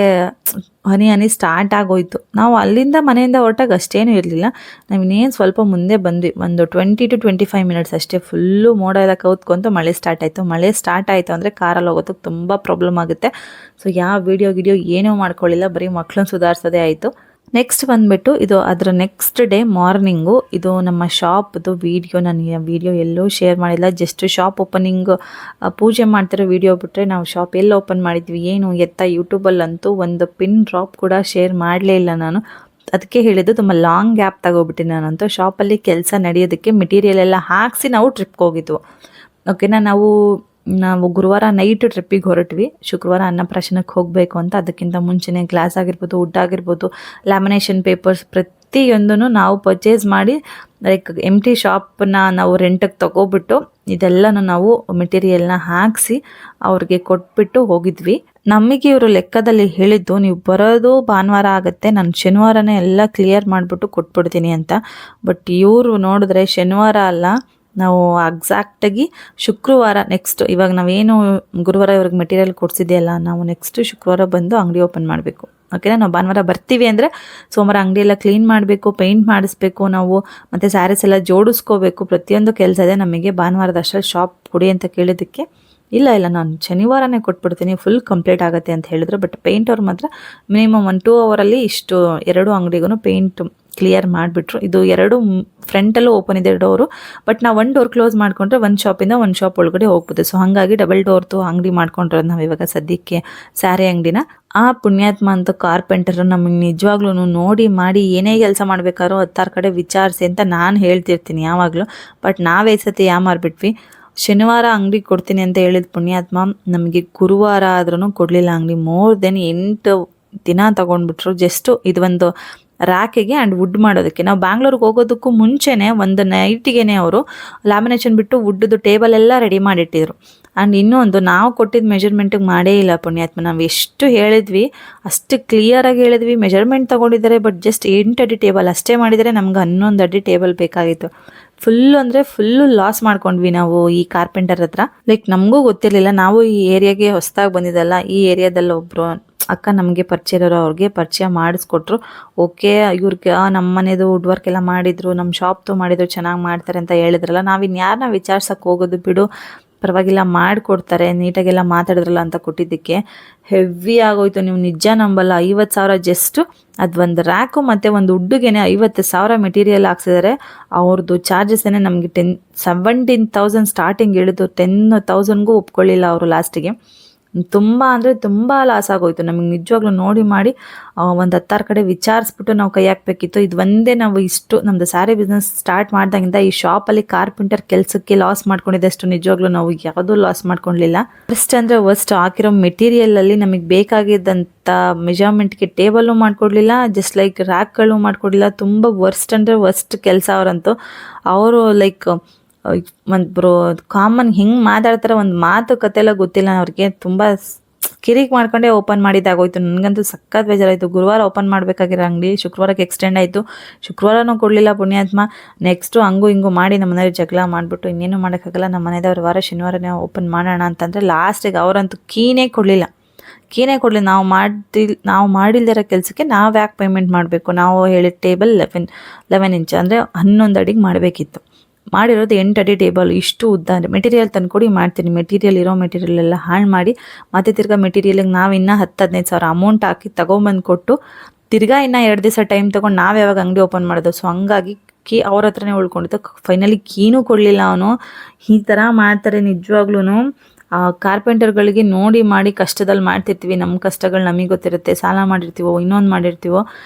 ಹನಿ ಸ್ಟಾರ್ಟ್ ಆಗೋಯ್ತು. ನಾವು ಅಲ್ಲಿಂದ ಮನೆಯಿಂದ ಹೊರಟಾಗ ಅಷ್ಟೇನೂ ಇರಲಿಲ್ಲ. ನಾವು ಇನ್ನೇನು ಸ್ವಲ್ಪ ಮುಂದೆ ಬಂದ್ವಿ, ಒಂದು 20 to 25 ಮಿನಿಟ್ಸ್ ಅಷ್ಟೇ. ಫುಲ್ಲು ಮೋಡ ಎಲ್ಲ ಕೌತ್ಕೊಂತು ಮಳೆ ಸ್ಟಾರ್ಟ್ ಆಯಿತು. ಮಳೆ ಸ್ಟಾರ್ಟ್ ಆಯಿತು ಅಂದರೆ ಕಾರಲ್ಲಿ ಹೋಗೋದಕ್ಕೆ ತುಂಬ ಪ್ರಾಬ್ಲಮ್ ಆಗುತ್ತೆ. ಸೊ ಯಾವ ವಿಡಿಯೋ ಏನೂ ಮಾಡ್ಕೊಳ್ಳಿಲ್ಲ, ಬರೀ ಮಕ್ಕಳನ್ನ ಸುಧಾರಿಸೋದೇ ಆಯಿತು. ನೆಕ್ಸ್ಟ್ ಬಂದುಬಿಟ್ಟು ಇದು ಅದರ ನೆಕ್ಸ್ಟ್ ಡೇ ಮಾರ್ನಿಂಗು, ಇದು ನಮ್ಮ ಶಾಪ್ದು ವೀಡಿಯೋ. ನನಗೆ ವೀಡಿಯೋ ಎಲ್ಲೂ ಶೇರ್ ಮಾಡಿಲ್ಲ, ಜಸ್ಟ್ ಶಾಪ್ ಓಪನಿಂಗ್ ಪೂಜೆ ಮಾಡ್ತಿರೋ ವೀಡಿಯೋ ಬಿಟ್ಟರೆ ನಾವು ಶಾಪ್ ಎಲ್ಲ ಓಪನ್ ಮಾಡಿದ್ವಿ ಏನು ಎತ್ತ ಯೂಟ್ಯೂಬಲ್ಲಂತೂ ಒಂದು ಪಿನ್ ಡ್ರಾಪ್ ಕೂಡ ಶೇರ್ ಮಾಡಲೇ ಇಲ್ಲ ನಾನು. ಅದಕ್ಕೆ ಹೇಳಿದ್ದು ತುಂಬ ಲಾಂಗ್ ಗ್ಯಾಪ್ ತಗೋಬಿಟ್ಟಿನಿ ನಾನಂತೂ. ಶಾಪಲ್ಲಿ ಕೆಲಸ ನಡೆಯೋದಕ್ಕೆ ಮೆಟೀರಿಯಲ್ ಎಲ್ಲ ಹಾಕಿಸಿ ನಾವು ಟ್ರಿಪ್ಗೆ ಹೋಗಿದ್ವು. ಓಕೆನಾ, ನಾವು ಗುರುವಾರ ನೈಟ್ ಟ್ರಿಪ್ಪಿಗೆ ಹೊರಟ್ವಿ, ಶುಕ್ರವಾರ ಅನ್ನಪ್ರಾಶನಕ್ಕೆ ಹೋಗಬೇಕು ಅಂತ. ಅದಕ್ಕಿಂತ ಮುಂಚೆನೇ ಗ್ಲಾಸ್ ಆಗಿರ್ಬೋದು, ವುಡ್ ಆಗಿರ್ಬೋದು, ಲ್ಯಾಮಿನೇಷನ್ ಪೇಪರ್ಸ್ ಪ್ರತಿಯೊಂದೂ ನಾವು ಪರ್ಚೇಸ್ ಮಾಡಿ ಲೈಕ್ ಎಂಟಿ ಶಾಪನ್ನ ನಾವು ರೆಂಟಿಗೆ ತಗೋಬಿಟ್ಟು ಇದೆಲ್ಲನೂ ನಾವು ಮೆಟೀರಿಯಲ್ನ ಹಾಕಿಸಿ ಅವ್ರಿಗೆ ಕೊಟ್ಬಿಟ್ಟು ಹೋಗಿದ್ವಿ. ನಮಗೆ ಇವರು ಲೆಕ್ಕದಲ್ಲಿ ಹೇಳಿದ್ದು ನೀವು ಬರೋದು ಭಾನುವಾರ ಆಗುತ್ತೆ, ನಾನು ಶನಿವಾರನೇ ಎಲ್ಲ ಕ್ಲಿಯರ್ ಮಾಡಿಬಿಟ್ಟು ಕೊಟ್ಬಿಡ್ತೀನಿ ಅಂತ. ಬಟ್ ಇವರು ನೋಡಿದ್ರೆ ಶನಿವಾರ ಅಲ್ಲ, ನಾವು ಎಕ್ಸಾಕ್ಟಾಗಿ ಶುಕ್ರವಾರ ನೆಕ್ಸ್ಟ್, ಇವಾಗ ನಾವೇನು ಗುರುವಾರ ಇವ್ರಿಗೆ ಮೆಟೀರಿಯಲ್ ಕೊಡಿಸಿದೆಯಲ್ಲ, ನಾವು ನೆಕ್ಸ್ಟ್ ಶುಕ್ರವಾರ ಬಂದು ಅಂಗಡಿ ಓಪನ್ ಮಾಡಬೇಕು. ಓಕೆನಾ, ನಾವು ಭಾನುವಾರ ಬರ್ತೀವಿ ಅಂದರೆ ಸೋಮವಾರ ಅಂಗಡಿ ಎಲ್ಲ ಕ್ಲೀನ್ ಮಾಡಬೇಕು, ಪೇಂಟ್ ಮಾಡಿಸ್ಬೇಕು ನಾವು, ಮತ್ತು ಸ್ಯಾರೀಸ್ ಎಲ್ಲ ಜೋಡಿಸ್ಕೋಬೇಕು, ಪ್ರತಿಯೊಂದು ಕೆಲಸ ಇದೆ ನಮಗೆ. ಭಾನುವಾರದ ಅಷ್ಟರಲ್ಲಿ ಶಾಪ್ ಕೊಡಿ ಅಂತ ಕೇಳಿದ್ದಕ್ಕೆ ಇಲ್ಲ ನಾನು ಶನಿವಾರನೇ ಕೊಟ್ಬಿಡ್ತೀನಿ, ಫುಲ್ ಕಂಪ್ಲೀಟ್ ಆಗುತ್ತೆ ಅಂತ ಹೇಳಿದ್ರು. ಬಟ್ ಪೇಂಟ್ ಅವ್ರು ಮಾತ್ರ ಮಿನಿಮಮ್ 1-2 ಅವರಲ್ಲಿ ಇಷ್ಟು 2 ಅಂಗಡಿಗೂ ಪೇಂಟ್ ಕ್ಲಿಯರ್ ಮಾಡಿಬಿಟ್ರು. ಇದು 2 ಫ್ರಂಟಲ್ಲೂ ಓಪನ್ ಇದೆ ಡೋರು, ಬಟ್ ನಾವು 1 ಡೋರ್ ಕ್ಲೋಸ್ ಮಾಡಿಕೊಂಡ್ರೆ 1 ಶಾಪಿಂದ 1 ಶಾಪ್ ಒಳಗಡೆ ಹೋಗ್ಬೋದು. ಸೊ ಹಾಗಾಗಿ ಡಬಲ್ ಡೋರ್ದು ಅಂಗಡಿ ಮಾಡ್ಕೊಂಡ್ರೆ ನಾವು ಇವಾಗ ಸದ್ಯಕ್ಕೆ ಸ್ಯಾರಿ ಅಂಗಡಿನ. ಆ ಪುಣ್ಯಾತ್ಮ ಅಂತ ಕಾರ್ಪೆಂಟರ್ ನಮಗೆ ನಿಜವಾಗ್ಲೂ ನೋಡಿ ಮಾಡಿ ಏನೇ ಕೆಲಸ ಮಾಡ್ಬೇಕಾದ್ರೂ 10 ಕಡೆ ವಿಚಾರಿಸಿ ಅಂತ ನಾನು ಹೇಳ್ತಿರ್ತೀನಿ ಯಾವಾಗಲೂ. ಬಟ್ ನಾವೇ ಸತಿ ಯಾಮಾರ್ಬಿಟ್ವಿ. ಶನಿವಾರ ಅಂಗಡಿ ಕೊಡ್ತೀನಿ ಅಂತ ಹೇಳಿದ ಪುಣ್ಯಾತ್ಮ ನಮಗೆ ಗುರುವಾರ ಆದ್ರೂ ಕೊಡಲಿಲ್ಲ ಅಂಗಡಿ. ಮೋರ್ ದೆನ್ 8 ದಿನ ತೊಗೊಂಡ್ಬಿಟ್ರು ಜಸ್ಟ್ ಇದು ಒಂದು ರ್ಯಾಕಿಗೆ ಆ್ಯಂಡ್ ವುಡ್ ಮಾಡೋದಕ್ಕೆ. ನಾವು ಬ್ಯಾಂಗ್ಳೂರಿಗೆ ಹೋಗೋದಕ್ಕೂ ಮುಂಚೆನೇ ಒಂದು ನೈಟಿಗೆ ಅವರು ಲ್ಯಾಮಿನೇಷನ್ ಬಿಟ್ಟು ವುಡ್ದು ಟೇಬಲ್ ಎಲ್ಲ ರೆಡಿ ಮಾಡಿಟ್ಟಿದ್ರು. ಆ್ಯಂಡ್ ಇನ್ನೊಂದು ನಾವು ಕೊಟ್ಟಿದ್ದ ಮೆಜರ್ಮೆಂಟಿಗೆ ಮಾಡೇ ಇಲ್ಲ ಪುಣ್ಯಾತ್ಮ. ನಾವು ಎಷ್ಟು ಹೇಳಿದ್ವಿ ಅಷ್ಟು ಕ್ಲಿಯರಾಗಿ ಹೇಳಿದ್ವಿ, ಮೆಜರ್ಮೆಂಟ್ ತೊಗೊಂಡಿದ್ದಾರೆ, ಬಟ್ ಜಸ್ಟ್ 8 ಅಡಿ ಟೇಬಲ್ ಅಷ್ಟೇ ಮಾಡಿದರೆ ನಮ್ಗೆ 11 ಅಡಿ ಟೇಬಲ್ ಬೇಕಾಗಿತ್ತು. ಫುಲ್ಲು ಲಾಸ್ ಮಾಡ್ಕೊಂಡ್ವಿ ನಾವು ಈ ಕಾರ್ಪೆಂಟರ್ ಹತ್ರ. ಲೈಕ್ ನಮಗೂ ಗೊತ್ತಿರಲಿಲ್ಲ, ನಾವು ಈ ಏರಿಯಾಗೆ ಹೊಸದಾಗಿ ಬಂದಿದ್ದಲ್ಲ, ಈ ಏರಿಯಾದಲ್ಲಿ ಒಬ್ಬರು ಅಕ್ಕ ನಮಗೆ ಪರಿಚಯ ಇರೋರು, ಅವ್ರಿಗೆ ಪರಿಚಯ ಮಾಡಿಸ್ಕೊಟ್ರು. ಓಕೆ, ಇವ್ರಿಗೆ ನಮ್ಮ ಮನೆದು ವುಡ್ ವರ್ಕ್ ಎಲ್ಲ ಮಾಡಿದ್ರು, ನಮ್ಮ ಶಾಪ್ದು ಮಾಡಿದ್ರು, ಚೆನ್ನಾಗಿ ಮಾಡ್ತಾರೆ ಅಂತ ಹೇಳಿದ್ರಲ್ಲ, ನಾವಿನ್ಯಾರನ್ನ ವಿಚಾರ್ಸಕ್ಕೆ ಹೋಗೋದು ಬಿಡು, ಪರವಾಗಿಲ್ಲ ಮಾಡಿಕೊಡ್ತಾರೆ, ನೀಟಾಗೆಲ್ಲ ಮಾತಾಡಿದ್ರಲ್ಲ ಅಂತ ಕೊಟ್ಟಿದ್ದಕ್ಕೆ ಹೆವಿ ಆಗೋಯ್ತು. ನೀವು ನಿಜ ನಂಬಲ್ಲ, 50,000 ಜಸ್ಟ್ ಅದು ಒಂದು ರ್ಯಾಕು ಮತ್ತು ಒಂದು ವುಡ್ಡಿಗೆ 50,000 ಮೆಟೀರಿಯಲ್ ಹಾಕ್ಸಿದ್ದಾರೆ. ಅವ್ರದ್ದು ಚಾರ್ಜಸ್ ನಮಗೆ 17,000 ಸ್ಟಾರ್ಟಿಂಗ್ ಹೇಳಿದ್ದು, 10,000ಗೂ ಒಪ್ಕೊಳ್ಳಿಲ್ಲ ಅವರು ಲಾಸ್ಟಿಗೆ. ತುಂಬ ಅಂದರೆ ತುಂಬ ಲಾಸ್ ಆಗೋಯ್ತು ನಮಗೆ ನಿಜವಾಗ್ಲೂ. ನೋಡಿ ಮಾಡಿ ಒಂದು 10 ಕಡೆ ವಿಚಾರಿಸ್ಬಿಟ್ಟು ನಾವು ಕೈ ಹಾಕಬೇಕಿತ್ತು. ಇದು ಒಂದೇ ನಾವು ಇಷ್ಟು ನಮ್ಮದು ಸ್ಯಾರಿ ಬಿಸ್ನೆಸ್ ಸ್ಟಾರ್ಟ್ ಮಾಡ್ದಾಗಿಂದ ಈ ಶಾಪಲ್ಲಿ ಕಾರ್ಪೆಂಟರ್ ಕೆಲಸಕ್ಕೆ ಲಾಸ್ ಮಾಡ್ಕೊಂಡಿದ್ದಷ್ಟು ನಿಜವಾಗ್ಲೂ ನಾವು ಯಾವುದೂ ಲಾಸ್ ಮಾಡ್ಕೊಳ್ಳಲಿಲ್ಲ. ಫಸ್ಟ್ ಅಂದರೆ ವರ್ಸ್ಟ್ ಹಾಕಿರೋ ಮೆಟೀರಿಯಲಲ್ಲಿ ನಮಗೆ ಬೇಕಾಗಿದ್ದಂಥ ಮೆಜರ್ಮೆಂಟ್ಗೆ ಟೇಬಲ್ಲು ಮಾಡಿಕೊಡ್ಲಿಲ್ಲ, ಜಸ್ಟ್ ಲೈಕ್ ರ್ಯಾಕ್ಗಳು ಮಾಡಿಕೊಡ್ಲಿಲ್ಲ. ತುಂಬ ವರ್ಸ್ಟ್ ಅಂದರೆ ವರ್ಸ್ಟ್ ಕೆಲಸ ಅವರಂತೂ. ಅವರು ಲೈಕ್ ಒಂದು ಕಾಮನ್ ಹಿಂಗೆ ಮಾತಾಡ್ತಾರೆ, ಒಂದು ಮಾತುಕತೆ ಎಲ್ಲ ಗೊತ್ತಿಲ್ಲ ಅವ್ರಿಗೆ. ತುಂಬ ಕಿರಿಕ್ ಮಾಡ್ಕೊಂಡೇ ಓಪನ್ ಮಾಡಿದ್ದಾಗೋಯ್ತು. ನನಗಂತೂ ಸಖತ್ ಬೇಜಾರಾಯಿತು. ಗುರುವಾರ ಓಪನ್ ಮಾಡಬೇಕಾಗಿರೋ ಅಂಗಡಿ ಶುಕ್ರವಾರಕ್ಕೆ ಎಕ್ಸ್ಟೆಂಡ್ ಆಯಿತು. ಶುಕ್ರವಾರನೂ ಕೊಡಲಿಲ್ಲ ಪುಣ್ಯಾತ್ಮ. ನೆಕ್ಸ್ಟು ಹಂಗೂ ಹಿಂಗೂ ಮಾಡಿ ನಮ್ಮ ಮನೆಯವ್ರು ಜಗಳ ಮಾಡಿಬಿಟ್ಟು ಇನ್ನೇನು ಮಾಡೋಕ್ಕಾಗಲ್ಲ, ನಮ್ಮ ಮನೆಯವ್ರ ವಾರ ಶನಿವಾರನೇ ಓಪನ್ ಮಾಡೋಣ ಅಂತಂದರೆ ಲಾಸ್ಟಿಗೆ ಅವರಂತೂ ಕೀನೇ ಕೊಡಲಿಲ್ಲ. ನಾವು ಮಾಡಿಲ್ದಿರೋ ಕೆಲಸಕ್ಕೆ ನಾವು ಯಾಕೆ ಪೇಮೆಂಟ್ ಮಾಡಬೇಕು? ನಾವು ಹೇಳಿದ ಟೇಬಲ್ 11 ಇಂಚ್ ಅಂದರೆ 11 ಅಡಿಗೆ ಮಾಡಬೇಕಿತ್ತು. ಮಾಡಿರೋದು 8 ಅಡಿ ಟೇಬಲ್, ಇಷ್ಟು ಉದ್ದ. ಮೆಟೀರಿಯಲ್ ತಂದುಕೊಡಿ ಮಾಡ್ತೀನಿ. ಇರೋ ಮೆಟೀರಿಯಲ್ ಎಲ್ಲ ಹಾಳು ಮಾಡಿ ಮತ್ತೆ ತಿರ್ಗಾ ಮೆಟೀರಿಯಲ್ಗೆ ನಾವು ಇನ್ನೂ 10-15 ಸಾವಿರ ಅಮೌಂಟ್ ಹಾಕಿ ತೊಗೊಂಬಂದು ಕೊಟ್ಟು ತಿರ್ಗಾ ಇನ್ನೂ 2 ದಿವಸ ಟೈಮ್ ತೊಗೊಂಡು ನಾವು ಯಾವಾಗ ಅಂಗಡಿ ಓಪನ್ ಮಾಡೋದು. ಸೊ ಹಂಗಾಗಿ ಕೀ ಅವ್ರ ಹತ್ರನೇ ಉಳ್ಕೊಂಡಿತ್ತು. ಫೈನಲಿ ಕೀನೂ ಕೊಡಲಿಲ್ಲ ಅವನು. ಈ ಥರ ಮಾಡ್ತಾರೆ ನಿಜವಾಗ್ಲೂ. ಕಾರ್ಪೆಂಟರ್ಗಳಿಗೆ ನೋಡಿ ಮಾಡಿ ಕಷ್ಟದಲ್ಲಿ ಮಾಡ್ತಿರ್ತೀವಿ, ನಮ್ಮ ಕಷ್ಟಗಳು ನಮಗೆ ಗೊತ್ತಿರುತ್ತೆ. ಸಾಲ ಮಾಡಿರ್ತೀವೋ ಇನ್ನೊಂದು ಮಾಡಿರ್ತೀವೋ,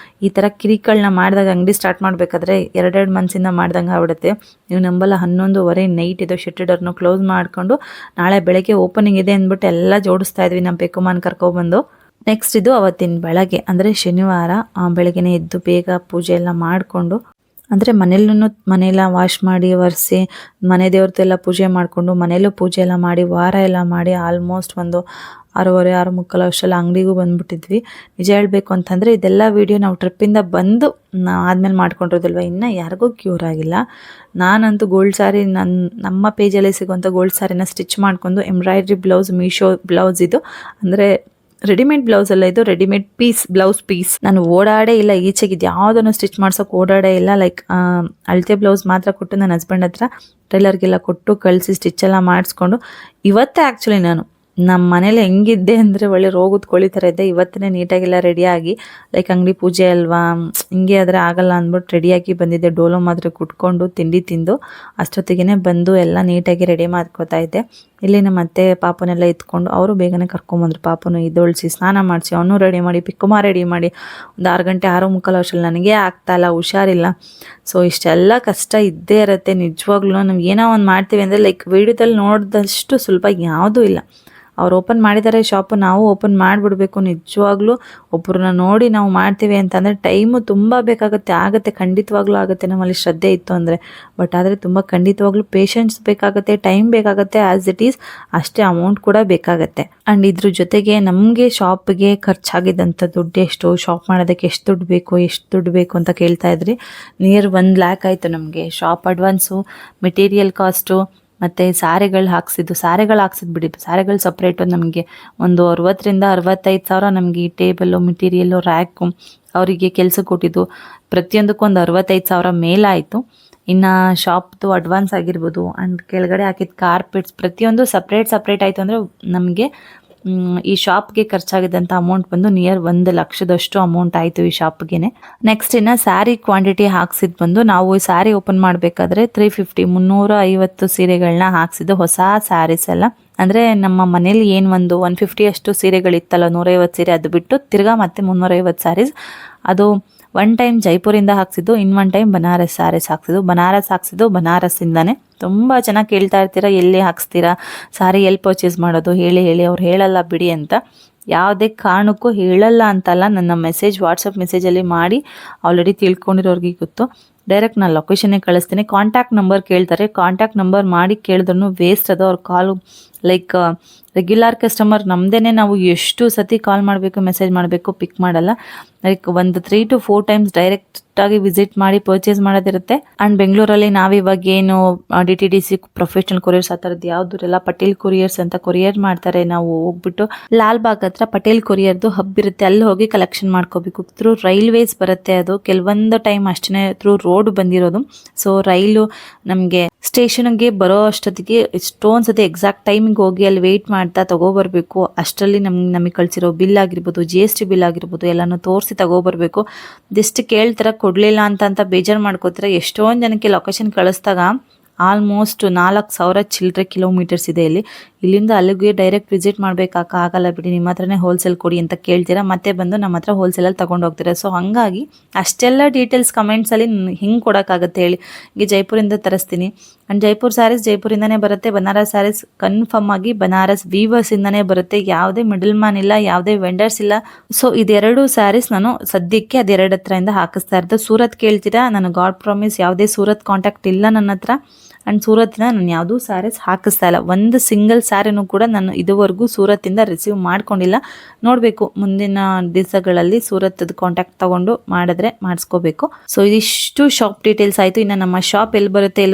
ಈ ಥರ ಕಿರಿಕಗಳನ್ನ ಮಾಡಿದಾಗ ಅಂಗಡಿ ಸ್ಟಾರ್ಟ್ ಮಾಡಬೇಕಾದ್ರೆ 2 ಮಂತ್ಸಿಂದ ಮಾಡ್ದಂಗೆ ಆಗ್ಬಿಡುತ್ತೆ. ನೀವು ನಂಬಲ್ಲ, 11:30 ನೈಟ್ ಇದು ಶೆಟ್ಟರ್ನ ಕ್ಲೋಸ್ ಮಾಡಿಕೊಂಡು ನಾಳೆ ಬೆಳಗ್ಗೆ ಓಪನಿಂಗ್ ಇದೆ ಅಂದ್ಬಿಟ್ಟು ಎಲ್ಲ ಜೋಡಿಸ್ತಾ ಇದ್ವಿ ನಮ್ಮ ಪೆಕ್ಕಮ್ಮನ ಕರ್ಕೊಬಂದು. ನೆಕ್ಸ್ಟ್ ಇದು ಅವತ್ತಿನ ಬೆಳಗ್ಗೆ ಅಂದರೆ ಶನಿವಾರ ಬೆಳಗ್ಗೆನೇ ಎದ್ದು ಬೇಗ ಪೂಜೆ ಎಲ್ಲ ಮಾಡಿಕೊಂಡು, ಅಂದರೆ ಮನೆಯೆಲ್ಲ ವಾಶ್ ಮಾಡಿ ಒರೆಸಿ ಮನೆ ದೇವ್ರದ್ದೆಲ್ಲ ಪೂಜೆ ಮಾಡಿಕೊಂಡು ಮನೆಯಲ್ಲೂ ಪೂಜೆ ಎಲ್ಲ ಮಾಡಿ ವಾರ ಎಲ್ಲ ಮಾಡಿ ಆಲ್ಮೋಸ್ಟ್ ಒಂದು 6:30-6:45 ಅಷ್ಟೆಲ್ಲ ಅಂಗಡಿಗೂ ಬಂದುಬಿಟ್ಟಿದ್ವಿ. ನಿಜ ಹೇಳಬೇಕು ಅಂತಂದರೆ ಇದೆಲ್ಲ ವೀಡಿಯೋ ನಾವು ಟ್ರಿಪ್ಪಿಂದ ಬಂದು ಆದಮೇಲೆ ಮಾಡ್ಕೊಂಡಿರೋದಿಲ್ವ, ಇನ್ನೂ ಯಾರಿಗೂ ಕ್ಯೂರ್ ಆಗಿಲ್ಲ. ನಾನಂತೂ ಗೋಲ್ಡ್ ಸ್ಯಾರಿ ನಮ್ಮ ಪೇಜಲ್ಲಿ ಸಿಗುವಂಥ ಗೋಲ್ಡ್ ಸ್ಯಾರಿನ ಸ್ಟಿಚ್ ಮಾಡ್ಕೊಂಡು ಎಂಬ್ರಾಯ್ಡ್ರಿ ಬ್ಲೌಸ್, ಮೀಶೋ ಬ್ಲೌಸ್ ಇದು ಅಂದರೆ ರೆಡಿಮೇಡ್ ಬ್ಲೌಸ್ ಅಲ್ಲ, ಇದು ರೆಡಿಮೇಡ್ ಬ್ಲೌಸ್ ಪೀಸ್. ನಾನು ಓಡಾಡೇ ಇಲ್ಲ ಈಚೆಗೆ, ಇದು ಯಾವುದನ್ನು ಸ್ಟಿಚ್ ಮಾಡ್ಸೋಕೆ ಓಡಾಡೇ ಇಲ್ಲ. ಲೈಕ್ ಅಳತೆ ಬ್ಲೌಸ್ ಮಾತ್ರ ಕೊಟ್ಟು ನನ್ನ ಹಸ್ಬೆಂಡ್ ಹತ್ರ ಟೈಲರ್ಗೆಲ್ಲ ಕೊಟ್ಟು ಕಳಿಸಿ ಸ್ಟಿಚ್ ಎಲ್ಲ ಮಾಡಿಸ್ಕೊಂಡು ಇವತ್ತೇ ಆ್ಯಕ್ಚುಲಿ ನಾನು ನಮ್ಮ ಮನೇಲಿ ಹೆಂಗಿದ್ದೆ ಅಂದರೆ ಒಳ್ಳೆ ರೋಗದ ಕೋಳಿ ಥರ ಇದ್ದೆ. ಇವತ್ತೇ ನೀಟಾಗೆಲ್ಲ ರೆಡಿಯಾಗಿ ಲೈಕ್ ಅಂಗಡಿ ಪೂಜೆ ಅಲ್ವಾ, ಹಿಂಗೆ ಆದರೆ ಆಗಲ್ಲ ಅಂದ್ಬಿಟ್ಟು ರೆಡಿಯಾಗಿ ಬಂದಿದ್ದೆ. ಡೋಲೋ ಮಾತ್ರ ಕುಟ್ಕೊಂಡು ತಿಂಡಿ ತಿಂದು ಅಷ್ಟೊತ್ತಿಗೆ ಬಂದು ಎಲ್ಲ ನೀಟಾಗಿ ರೆಡಿ ಮಾಡ್ಕೋತಾ ಇದ್ದೆ. ಇಲ್ಲಿ ನಮ್ಮ ಅತ್ತೆ ಪಾಪನೆಲ್ಲ ಎತ್ಕೊಂಡು ಅವರು ಬೇಗನೆ ಕರ್ಕೊಂಬಂದ್ರು. ಪಾಪನು ಇದೊಳಿಸಿ ಸ್ನಾನ ಮಾಡಿಸಿ ಅವನು ರೆಡಿ ಮಾಡಿ ಪಿಕ್ಕುಮ ರೆಡಿ ಮಾಡಿ ಒಂದು 6 ಗಂಟೆ 6:45 ವರ್ಷದಲ್ಲಿ ನನಗೆ ಆಗ್ತಾಯಿಲ್ಲ, ಹುಷಾರಿಲ್ಲ. ಸೊ ಇಷ್ಟೆಲ್ಲ ಕಷ್ಟ ಇದ್ದೇ ಇರುತ್ತೆ ನಿಜವಾಗ್ಲೂ. ನಾವು ಏನೋ ಒಂದು ಮಾಡ್ತೀವಿ ಅಂದರೆ ಲೈಕ್ ವೀಡಿಯೋದಲ್ಲಿ ನೋಡಿದಷ್ಟು ಸುಲಭ ಯಾವುದೂ ಇಲ್ಲ. ಅವ್ರು ಓಪನ್ ಮಾಡಿದ್ದಾರೆ ಶಾಪು, ನಾವು ಓಪನ್ ಮಾಡಿಬಿಡ್ಬೇಕು. ನಿಜವಾಗ್ಲೂ ಒಬ್ಬರನ್ನ ನೋಡಿ ನಾವು ಮಾಡ್ತೀವಿ ಅಂತಂದರೆ ಟೈಮು ತುಂಬ ಆಗುತ್ತೆ, ಖಂಡಿತವಾಗ್ಲೂ ಆಗುತ್ತೆ ನಮ್ಮಲ್ಲಿ ಶ್ರದ್ಧೆ ಇತ್ತು ಅಂದರೆ. ಬಟ್ ಆದರೆ ತುಂಬ ಖಂಡಿತವಾಗ್ಲೂ ಪೇಷನ್ಸ್ ಬೇಕಾಗುತ್ತೆ, ಟೈಮ್ ಬೇಕಾಗುತ್ತೆ, ಆ್ಯಸ್ ಇಟ್ ಈಸ್ ಅಷ್ಟೇ ಅಮೌಂಟ್ ಕೂಡ ಬೇಕಾಗುತ್ತೆ. ಆ್ಯಂಡ್ ಇದ್ರ ಜೊತೆಗೆ ನಮಗೆ ಶಾಪಿಗೆ ಖರ್ಚಾಗಿದ್ದಂಥ ದುಡ್ಡು ಎಷ್ಟು, ಶಾಪ್ ಮಾಡೋದಕ್ಕೆ ಎಷ್ಟು ದುಡ್ಡು ಬೇಕು ಅಂತ ಕೇಳ್ತಾ ಇದ್ರಿ. ನಿಯರ್ 1 lakh ಆಯಿತು ನಮಗೆ. ಶಾಪ್ ಅಡ್ವಾನ್ಸು, ಮೆಟೀರಿಯಲ್ ಕಾಸ್ಟು, ಮತ್ತು ಸಾರೆಗಳು ಹಾಕ್ಸಿದ್ದು ಬಿಡಿ, ಸಾರೆಗಳು ಸಪ್ರೇಟು ನಮಗೆ ಒಂದು 60,000 to 65,000 ನಮಗೆ ಈ ಟೇಬಲ್ಲು, ಮೆಟೀರಿಯಲ್ಲು, ರ್ಯಾಕು, ಅವರಿಗೆ ಕೆಲಸ ಕೊಟ್ಟಿದ್ದು ಪ್ರತಿಯೊಂದಕ್ಕೂ ಒಂದು 65,000 ಮೇಲಾಯಿತು. ಇನ್ನು ಶಾಪ್ದು ಅಡ್ವಾನ್ಸ್ ಆಗಿರ್ಬೋದು ಆ್ಯಂಡ್ ಕೆಳಗಡೆ ಹಾಕಿದ ಕಾರ್ಪೆಟ್ಸ್ ಪ್ರತಿಯೊಂದು ಸಪ್ರೇಟ್ ಆಯಿತು ಅಂದರೆ ನಮಗೆ ಈ ಶಾಪ್ಗೆ ಖರ್ಚಾಗಿದ್ದಂಥ ಅಮೌಂಟ್ ಬಂದು ನಿಯರ್ 1 ಲಕ್ಷದಷ್ಟು ಅಮೌಂಟ್ ಆಯಿತು ಈ ಶಾಪ್ಗೆ. ನೆಕ್ಸ್ಟ್ ಇನ್ನು ಸ್ಯಾರಿ ಕ್ವಾಂಟಿಟಿ ಹಾಕ್ಸಿದ್ದು ಬಂದು ನಾವು ಈ ಸ್ಯಾರಿ ಓಪನ್ ಮಾಡಬೇಕಾದ್ರೆ 350 ಸೀರೆಗಳನ್ನ ಹಾಕ್ಸಿದ್ದು, ಹೊಸ ಸ್ಯಾರೀಸ್ ಎಲ್ಲ. ಅಂದರೆ ನಮ್ಮ ಮನೇಲಿ ಏನು ಒಂದು 150 ಅಷ್ಟು ಸೀರೆಗಳಿತ್ತಲ್ಲ, 150 ಸೀರೆ, ಅದು ಬಿಟ್ಟು ತಿರ್ಗಾ ಮತ್ತೆ 350 ಸ್ಯಾರೀಸ್. ಅದು 1 ಟೈಮ್ ಜೈಪುರಿಂದ ಹಾಕ್ಸಿದ್ದು, ಇನ್ನು 1 ಟೈಮ್ ಬನಾರಸ್ ಸ್ಯಾರೀಸ್ ಹಾಕ್ಸಿದ್ದು ಬನಾರಸ್ಸಿಂದಾನೆ. ತುಂಬ ಚೆನ್ನಾಗಿ ಕೇಳ್ತಾ ಇರ್ತೀರ, ಎಲ್ಲಿ ಹಾಕ್ಸ್ತೀರಾ ಸಾರಿ, ಎಲ್ಲಿ ಪರ್ಚೇಸ್ ಮಾಡೋದು ಹೇಳಿ ಅವ್ರು ಹೇಳಲ್ಲ ಬಿಡಿ ಅಂತ. ಯಾವುದೇ ಕಾರಣಕ್ಕೂ ಹೇಳಲ್ಲ ಅಂತಲ್ಲ, ನನ್ನ ವಾಟ್ಸಪ್ ಮೆಸೇಜಲ್ಲಿ ಮಾಡಿ ಆಲ್ರೆಡಿ ತಿಳ್ಕೊಂಡಿರೋರಿಗೆ ಗೊತ್ತು. ಡೈರೆಕ್ಟ್ ನಾನು ಲೊಕೇಶನ್ನೇ ಕಳಿಸ್ತೀನಿ. ಕಾಂಟ್ಯಾಕ್ಟ್ ನಂಬರ್ ಕೇಳ್ತಾರೆ, ಕಾಂಟ್ಯಾಕ್ಟ್ ನಂಬರ್ ಮಾಡಿ ಕೇಳಿದ್ರೂ ವೇಸ್ಟ್ ಅದು. ಅವ್ರ ಕಾಲು ಲೈಕ್ ರೆಗ್ಯುಲರ್ ಕಸ್ಟಮರ್ ನಮ್ಮದೇ, ನಾವು ಎಷ್ಟು ಸತಿ ಕಾಲ್ ಮಾಡಬೇಕು, ಮೆಸೇಜ್ ಮಾಡಬೇಕು, ಪಿಕ್ ಮಾಡಲ್ಲ. ಲೈಕ್ ಒಂದು 3 to 4 ಟೈಮ್ಸ್ ಡೈರೆಕ್ಟಾಗಿ ವಿಸಿಟ್ ಮಾಡಿ ಪರ್ಚೇಸ್ ಮಾಡೋದಿರುತ್ತೆ. ಆ್ಯಂಡ್ ಬೆಂಗಳೂರಲ್ಲಿ ನಾವಿವಾಗ ಏನು DTDC ಪ್ರೊಫೆಷ್ನಲ್ ಕೊರಿಯರ್ಸ್ ಆ ಥರದ್ದು ಯಾವುದೂರೆಲ್ಲ ಪಟೇಲ್ ಕೊರಿಯರ್ಸ್ ಅಂತ ಕೊರಿಯರ್ ಮಾಡ್ತಾರೆ. ನಾವು ಹೋಗ್ಬಿಟ್ಟು ಲಾಲ್ಬಾಗ್ ಹತ್ರ ಪಟೇಲ್ ಕೊರಿಯರ್ದು ಹಬ್ ಇರುತ್ತೆ, ಅಲ್ಲಿ ಹೋಗಿ ಕಲೆಕ್ಷನ್ ಮಾಡ್ಕೋಬೇಕು. ಥ್ರೂ ರೈಲ್ವೇಸ್ ಬರುತ್ತೆ ಅದು, ಕೆಲವೊಂದು ಟೈಮ್ ಅಷ್ಟೇ ಥ್ರೂ ರೋಡ್ ಬಂದಿರೋದು. ಸೊ ರೈಲು ನಮಗೆ ಸ್ಟೇಷನ್ಗೆ ಬರೋ ಅಷ್ಟೊತ್ತಿಗೆ ಎಷ್ಟೊಂದು ಸತಿ ಎಕ್ಸಾಕ್ಟ್ ಟೈಮಿಗೆ ಹೋಗಿ ಅಲ್ಲಿ ವೆಯ್ಟ್ ಮಾಡ್ತಾ ತಗೋಬರ್ಬೇಕು. ಅಷ್ಟರಲ್ಲಿ ನಮಗೆ ಕಳಿಸಿರೋ ಬಿಲ್ ಆಗಿರ್ಬೋದು, GST ಬಿಲ್ ಆಗಿರ್ಬೋದು ಎಲ್ಲನೂ ತೋರಿಸಿ ತಗೋಬರ್ಬೇಕು. ಜಸ್ಟ್ ಕೇಳ್ತಾರೆ, ಕೊಡಲಿಲ್ಲ ಅಂತ ಬೇಜಾರು ಮಾಡ್ಕೋತಾರೆ. ಎಷ್ಟೊಂದು ಜನಕ್ಕೆ ಲೊಕೇಶನ್ ಕಳಿಸ್ದಾಗ ಆಲ್ಮೋಸ್ಟ್ 4,000 ಚಿಲ್ಲರೆ ಕಿಲೋಮೀಟರ್ಸ್ ಇದೆ ಇಲ್ಲಿಂದ ಅಲ್ಲಿಗೆ ಡೈರೆಕ್ಟ್ ವಿಸಿಟ್ ಆಗಲ್ಲ ಬಿಡಿ, ನಿಮ್ಮ ಹತ್ರನೇ ಹೋಲ್ಸೇಲ್ ಕೊಡಿ ಅಂತ ಕೇಳ್ತೀರಾ, ಮತ್ತೆ ಬಂದು ನಮ್ಮ ಹತ್ರ ಹೋಲ್ಸೇಲಲ್ಲಿ ತೊಗೊಂಡು ಹೋಗ್ತೀರಾ. ಸೊ ಹಾಗಾಗಿ ಅಷ್ಟೆಲ್ಲ ಡೀಟೇಲ್ಸ್ ಕಮೆಂಟ್ಸಲ್ಲಿ ಹಿಂಗೆ ಕೊಡೋಕ್ಕಾಗತ್ತೆ ಹೇಳಿ. ಈಗ ಜೈಪುರಿಂದ ತರಿಸ್ತೀನಿ, ಆ್ಯಂಡ್ ಜೈಪುರ್ ಸ್ಯಾರೀಸ್ ಜೈಪುರಿಂದನೇ ಬರುತ್ತೆ, ಬನಾರಸ್ ಸ್ಯಾರೀಸ್ ಕನ್ಫರ್ಮ್ ಆಗಿ ಬನಾರಸ್ ವೀವರ್ಸಿಂದನೇ ಬರುತ್ತೆ. ಯಾವುದೇ ಮಿಡಲ್ ಮ್ಯಾನ್ ಇಲ್ಲ, ಯಾವುದೇ ವೆಂಡರ್ಸ್ ಇಲ್ಲ. ಸೊ ಇದೆರಡು ಸ್ಯಾರೀಸ್ ನಾನು ಸದ್ಯಕ್ಕೆ ಅದೆರಡು ಹತ್ರದಿಂದ ಹಾಕಿಸ್ತಾ ಇರೋದು. ಸೂರತ್ ಕೇಳ್ತೀರಾ, ನಾನು ಗಾಡ್ ಪ್ರಾಮಿಸ್ ಯಾವುದೇ ಸೂರತ್ ಕಾಂಟ್ಯಾಕ್ಟ್ ಇಲ್ಲ ನನ್ನ ಹತ್ರ. ಆ್ಯಂಡ್ ಸೂರತ್ತಿನ ನಾನು ಯಾವುದೂ ಸ್ಯಾರೀಸ್ ಹಾಕಿಸ್ತಾ ಇಲ್ಲ. ಒಂದು ಸಿಂಗಲ್ ಸ್ಯಾರಿನೂ ಕೂಡ ನಾನು ಇದುವರೆಗೂ ಸೂರತ್ತಿಂದ ರಿಸೀವ್ ಮಾಡ್ಕೊಂಡಿಲ್ಲ. ನೋಡಬೇಕು ಮುಂದಿನ ದಿವಸಗಳಲ್ಲಿ ಸೂರತ್ತದ ಕಾಂಟ್ಯಾಕ್ಟ್ ತೊಗೊಂಡು ಮಾಡಿಸ್ಕೋಬೇಕು. ಸೊ ಇದಿಷ್ಟು ಶಾಪ್ ಡೀಟೇಲ್ಸ್ ಆಯಿತು. ಇನ್ನು ನಮ್ಮ ಶಾಪ್ ಎಲ್ಲಿ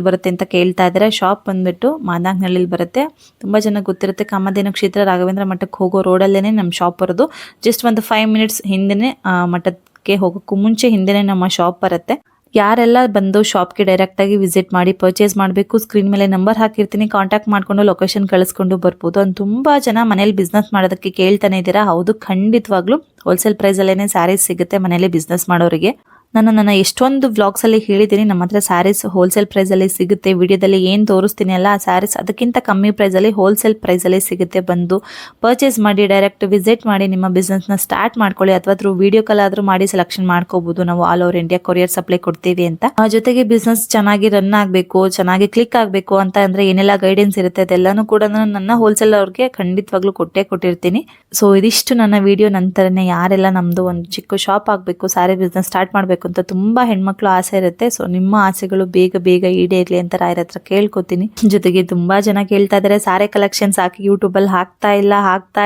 ಬರುತ್ತೆ ಅಂತ ಕೇಳ್ತಾ ಇದ್ದಾರೆ. ಶಾಪ್ ಬಂದುಬಿಟ್ಟು ಮಾದಾಂಗನಹಳ್ಳಿಲಿ ಬರುತ್ತೆ. ತುಂಬ ಜನ ಗೊತ್ತಿರುತ್ತೆ, ಕಾಮಧೇನು ಕ್ಷೇತ್ರ ರಾಘವೇಂದ್ರ ಮಠಕ್ಕೆ ಹೋಗೋ ರೋಡಲ್ಲೇ ನಮ್ಮ ಶಾಪ್ ಬರೋದು. ಜಸ್ಟ್ ಒಂದು 5 minutes ಹಿಂದೆ ಮಠಕ್ಕೆ ಹೋಗೋಕ್ಕೂ ಮುಂಚೆ ಹಿಂದೆ ನಮ್ಮ ಶಾಪ್ ಬರುತ್ತೆ. ಯಾರೆಲ್ಲ ಬಂದು ಶಾಪ್ಗೆ ಡೈರೆಕ್ಟಾಗಿ ವಿಸಿಟ್ ಮಾಡಿ ಪರ್ಚೇಸ್ ಮಾಡಬೇಕು, ಸ್ಕ್ರೀನ್ ಮೇಲೆ ನಂಬರ್ ಹಾಕಿರ್ತೀನಿ, ಕಾಂಟ್ಯಾಕ್ಟ್ ಮಾಡಿಕೊಂಡು ಲೊಕೇಶನ್ ಕಳಿಸ್ಕೊಂಡು ಬರ್ಬೋದು. ಅಂತ ತುಂಬ ಜನ ಮನೇಲಿ ಬಿಸ್ನೆಸ್ ಮಾಡೋದಕ್ಕೆ ಕೇಳ್ತಾನೆ ಇದ್ದೀರಾ. ಹೌದು, ಖಂಡಿತವಾಗ್ಲೂ ಹೋಲ್ಸೇಲ್ ಪ್ರೈಸಲ್ಲೇ ಸ್ಯಾರೀಸ್ ಸಿಗುತ್ತೆ ಮನೇಲಿ ಬಿಸ್ನೆಸ್ ಮಾಡೋರಿಗೆ. ನನ್ನ ಎಷ್ಟೊಂದು ವ್ಲಾಗ್ಸಲ್ಲಿ ಹೇಳಿದ್ದೀನಿ, ನಮ್ಮ ಹತ್ರ ಸ್ಯಾರೀಸ್ ಹೋಲ್ಸೇಲ್ ಪ್ರೈಸಲ್ಲಿ ಸಿಗುತ್ತೆ. ವಿಡಿಯೋದಲ್ಲಿ ಏನು ತೋರಿಸ್ತೀನಿ ಅಲ್ಲ, ಆ ಸ್ಯಾರೀಸ್ ಅದಕ್ಕಿಂತ ಕಮ್ಮಿ ಪ್ರೈಸಲ್ಲಿ ಹೋಲ್ಸೇಲ್ ಪ್ರೈಸಲ್ಲಿ ಸಿಗುತ್ತೆ. ಬಂದು ಪರ್ಚೇಸ್ ಮಾಡಿ, ಡೈರೆಕ್ಟ್ ವಿಸಿಟ್ ಮಾಡಿ ನಿಮ್ಮ ಬಿಸ್ನೆಸ್ನ ಸ್ಟಾರ್ಟ್ ಮಾಡ್ಕೊಳ್ಳಿ. ಅಥವಾ ಥ್ರೂ ವಿಡಿಯೋ ಕಾಲ್ ಆದರೂ ಮಾಡಿ ಸೆಲೆಕ್ಷನ್ ಮಾಡ್ಕೋಬೋದು. ನಾವು all over India courier supply ಕೊಡ್ತೀವಿ ಅಂತ. ಜೊತೆಗೆ ಬಿಸ್ನೆಸ್ ಚೆನ್ನಾಗಿ ರನ್ ಆಗಬೇಕು, ಚೆನ್ನಾಗಿ ಕ್ಲಿಕ್ ಆಗಬೇಕು ಅಂತ ಅಂದರೆ ಏನೆಲ್ಲ ಗೈಡೆನ್ಸ್ ಇರುತ್ತೆ ಅದೆಲ್ಲನೂ ಕೂಡ ನಾನು ನನ್ನ ಹೋಲ್ಸೇಲ್ ಅವ್ರಿಗೆ ಖಂಡಿತವಾಗ್ಲೂ ಕೊಟ್ಟಿರ್ತೀನಿ. ಸೊ ಇದಿಷ್ಟು ನನ್ನ ವಿಡಿಯೋ. ನಂತರನೇ ಯಾರೆಲ್ಲ ನಮ್ಮದು ಒಂದು ಚಿಕ್ಕ ಶಾಪ್ ಆಗಬೇಕು, ಸ್ಯಾರಿ ಬಿಸ್ನೆಸ್ ಸ್ಟಾರ್ಟ್ ಮಾಡಬೇಕು ಅಂತ ತುಂಬ ಹೆಣ್ಮಕ್ಳು ಆಸೆ ಇರುತ್ತೆ. ಸೊ ನಿಮ್ಮ ಆಸೆಗಳು ಬೇಗ ಈಡೇರ್ಲಿ ಅಂತ ರಾಯರ ಹತ್ರ ಕೇಳ್ಕೊತೀನಿ. ಜೊತೆಗೆ ತುಂಬಾ ಜನ ಕೇಳ್ತಾ ಇದ್ದಾರೆ, ಸ್ಯಾರಿ ಕಲೆಕ್ಷನ್ಸ್ ಹಾಕಿ ಯೂಟ್ಯೂಬಲ್ಲಿ ಹಾಕ್ತಾ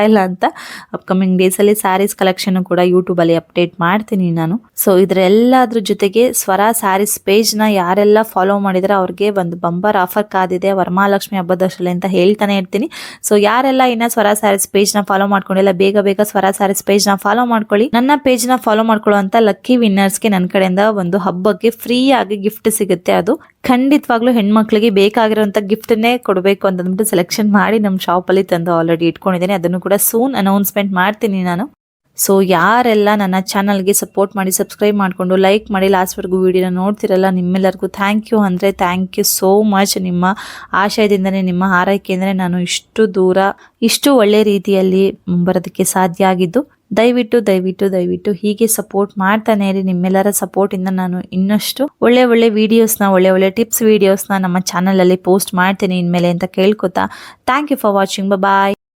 ಇಲ್ಲ ಅಂತ. ಅಪ್ಕಮಿಂಗ್ ಡೇಸಲ್ಲಿ ಸ್ಯಾರೀಸ್ ಕಲೆಕ್ಷನ್ ಕೂಡ ಯೂಟ್ಯೂಬಲ್ಲಿ ಅಪ್ಡೇಟ್ ಮಾಡ್ತೀನಿ ನಾನು. ಸೊ ಇದರೆಲ್ಲದ್ರ ಜೊತೆಗೆ ಸ್ವರ ಸ್ಯಾರೀಸ್ ಪೇಜ್ನ ಯಾರೆಲ್ಲ ಫಾಲೋ ಮಾಡಿದ್ರೆ ಅವ್ರಿಗೆ ಒಂದು ಬಂಪರ್ ಆಫರ್ ಕಾದಿದೆ ವರಮಹಾಲಕ್ಷ್ಮಿ ಹಬ್ಬದಷ್ಟಲ್ಲಿ ಅಂತ ಹೇಳ್ತಾನೆ ಇರ್ತೀನಿ. ಸೊ ಯಾರೆಲ್ಲ ಇನ್ನ ಸ್ವರ ಸ್ಯಾರೀಸ್ ಪೇಜ್ನ ಫಾಲೋ ಮಾಡ್ಕೊಂಡಿಲ್ಲ, ಬೇಗ ಸ್ವರ ಸ್ಯಾರೀಸ್ ಪೇಜ್ನ ಫಾಲೋ ಮಾಡ್ಕೊಳ್ಳಿ. ನನ್ನ ಪೇಜ್ನ ಫಾಲೋ ಮಾಡ್ಕೊಳ್ಳೋ ಅಂತ ಲಕ್ಕಿ ವಿನ್ನರ್ಸ್ಗೆ ನನ್ನ ಕಡೆಯಿಂದ ಒಂದು ಹಬ್ಬಕ್ಕೆ ಫ್ರೀ ಆಗಿ ಗಿಫ್ಟ್ ಸಿಗುತ್ತೆ. ಅದು ಖಂಡಿತವಾಗ್ಲೂ ಹೆಣ್ಮಕ್ಳಿಗೆ ಬೇಕಾಗಿರೋಂಥ ಗಿಫ್ಟನ್ನೇ ಕೊಡಬೇಕು ಅಂತಂದ್ಬಿಟ್ಟು ಸೆಲೆಕ್ಷನ್ ಮಾಡಿ ನಮ್ಮ ಶಾಪಲ್ಲಿ ತಂದು ಆಲ್ರೆಡಿ ಇಟ್ಕೊಂಡಿದ್ದೀನಿ. ಅದನ್ನು ಕೂಡ ಸೂನ್ ಅನೌನ್ಸ್ಮೆಂಟ್ ಮಾಡ್ತೀನಿ ನಾನು. ಸೊ ಯಾರೆಲ್ಲ ನನ್ನ ಚಾನಲ್ಗೆ ಸಪೋರ್ಟ್ ಮಾಡಿ ಸಬ್ಸ್ಕ್ರೈಬ್ ಮಾಡಿಕೊಂಡು ಲೈಕ್ ಮಾಡಿ ಲಾಸ್ಟ್ವರೆಗೂ ವಿಡಿಯೋನ ನೋಡ್ತಿರಲ್ಲ, ನಿಮ್ಮೆಲ್ಲರಿಗೂ ಥ್ಯಾಂಕ್ ಯು ಅಂದರೆ ಥ್ಯಾಂಕ್ ಯು ಸೋ ಮಚ್. ನಿಮ್ಮ ಆಶಯದಿಂದನೇ, ನಿಮ್ಮ ಹಾರೈಕೆಯಿಂದನೇ ನಾನು ಇಷ್ಟು ದೂರ ಇಷ್ಟು ಒಳ್ಳೆ ರೀತಿಯಲ್ಲಿ ಬರೋದಕ್ಕೆ ಸಾಧ್ಯ ಆಗಿದ್ದು. ದಯವಿಟ್ಟು ಹೀಗೆ ಸಪೋರ್ಟ್ ಮಾಡ್ತಾನೆ ಇರಿ. ನಿಮ್ಮೆಲ್ಲರ ಸಪೋರ್ಟಿಂದ ನಾನು ಇನ್ನಷ್ಟು ಒಳ್ಳೆ ವಿಡಿಯೋಸ್ನ, ಒಳ್ಳೆ ಟಿಪ್ಸ್ ವಿಡಿಯೋಸ್ನ ನಮ್ಮ ಚಾನಲಲ್ಲಿ ಪೋಸ್ಟ್ ಮಾಡ್ತೀನಿ ಇನ್ಮೇಲೆ ಅಂತ ಕೇಳ್ಕೊತಾ thank you for watching. Bye.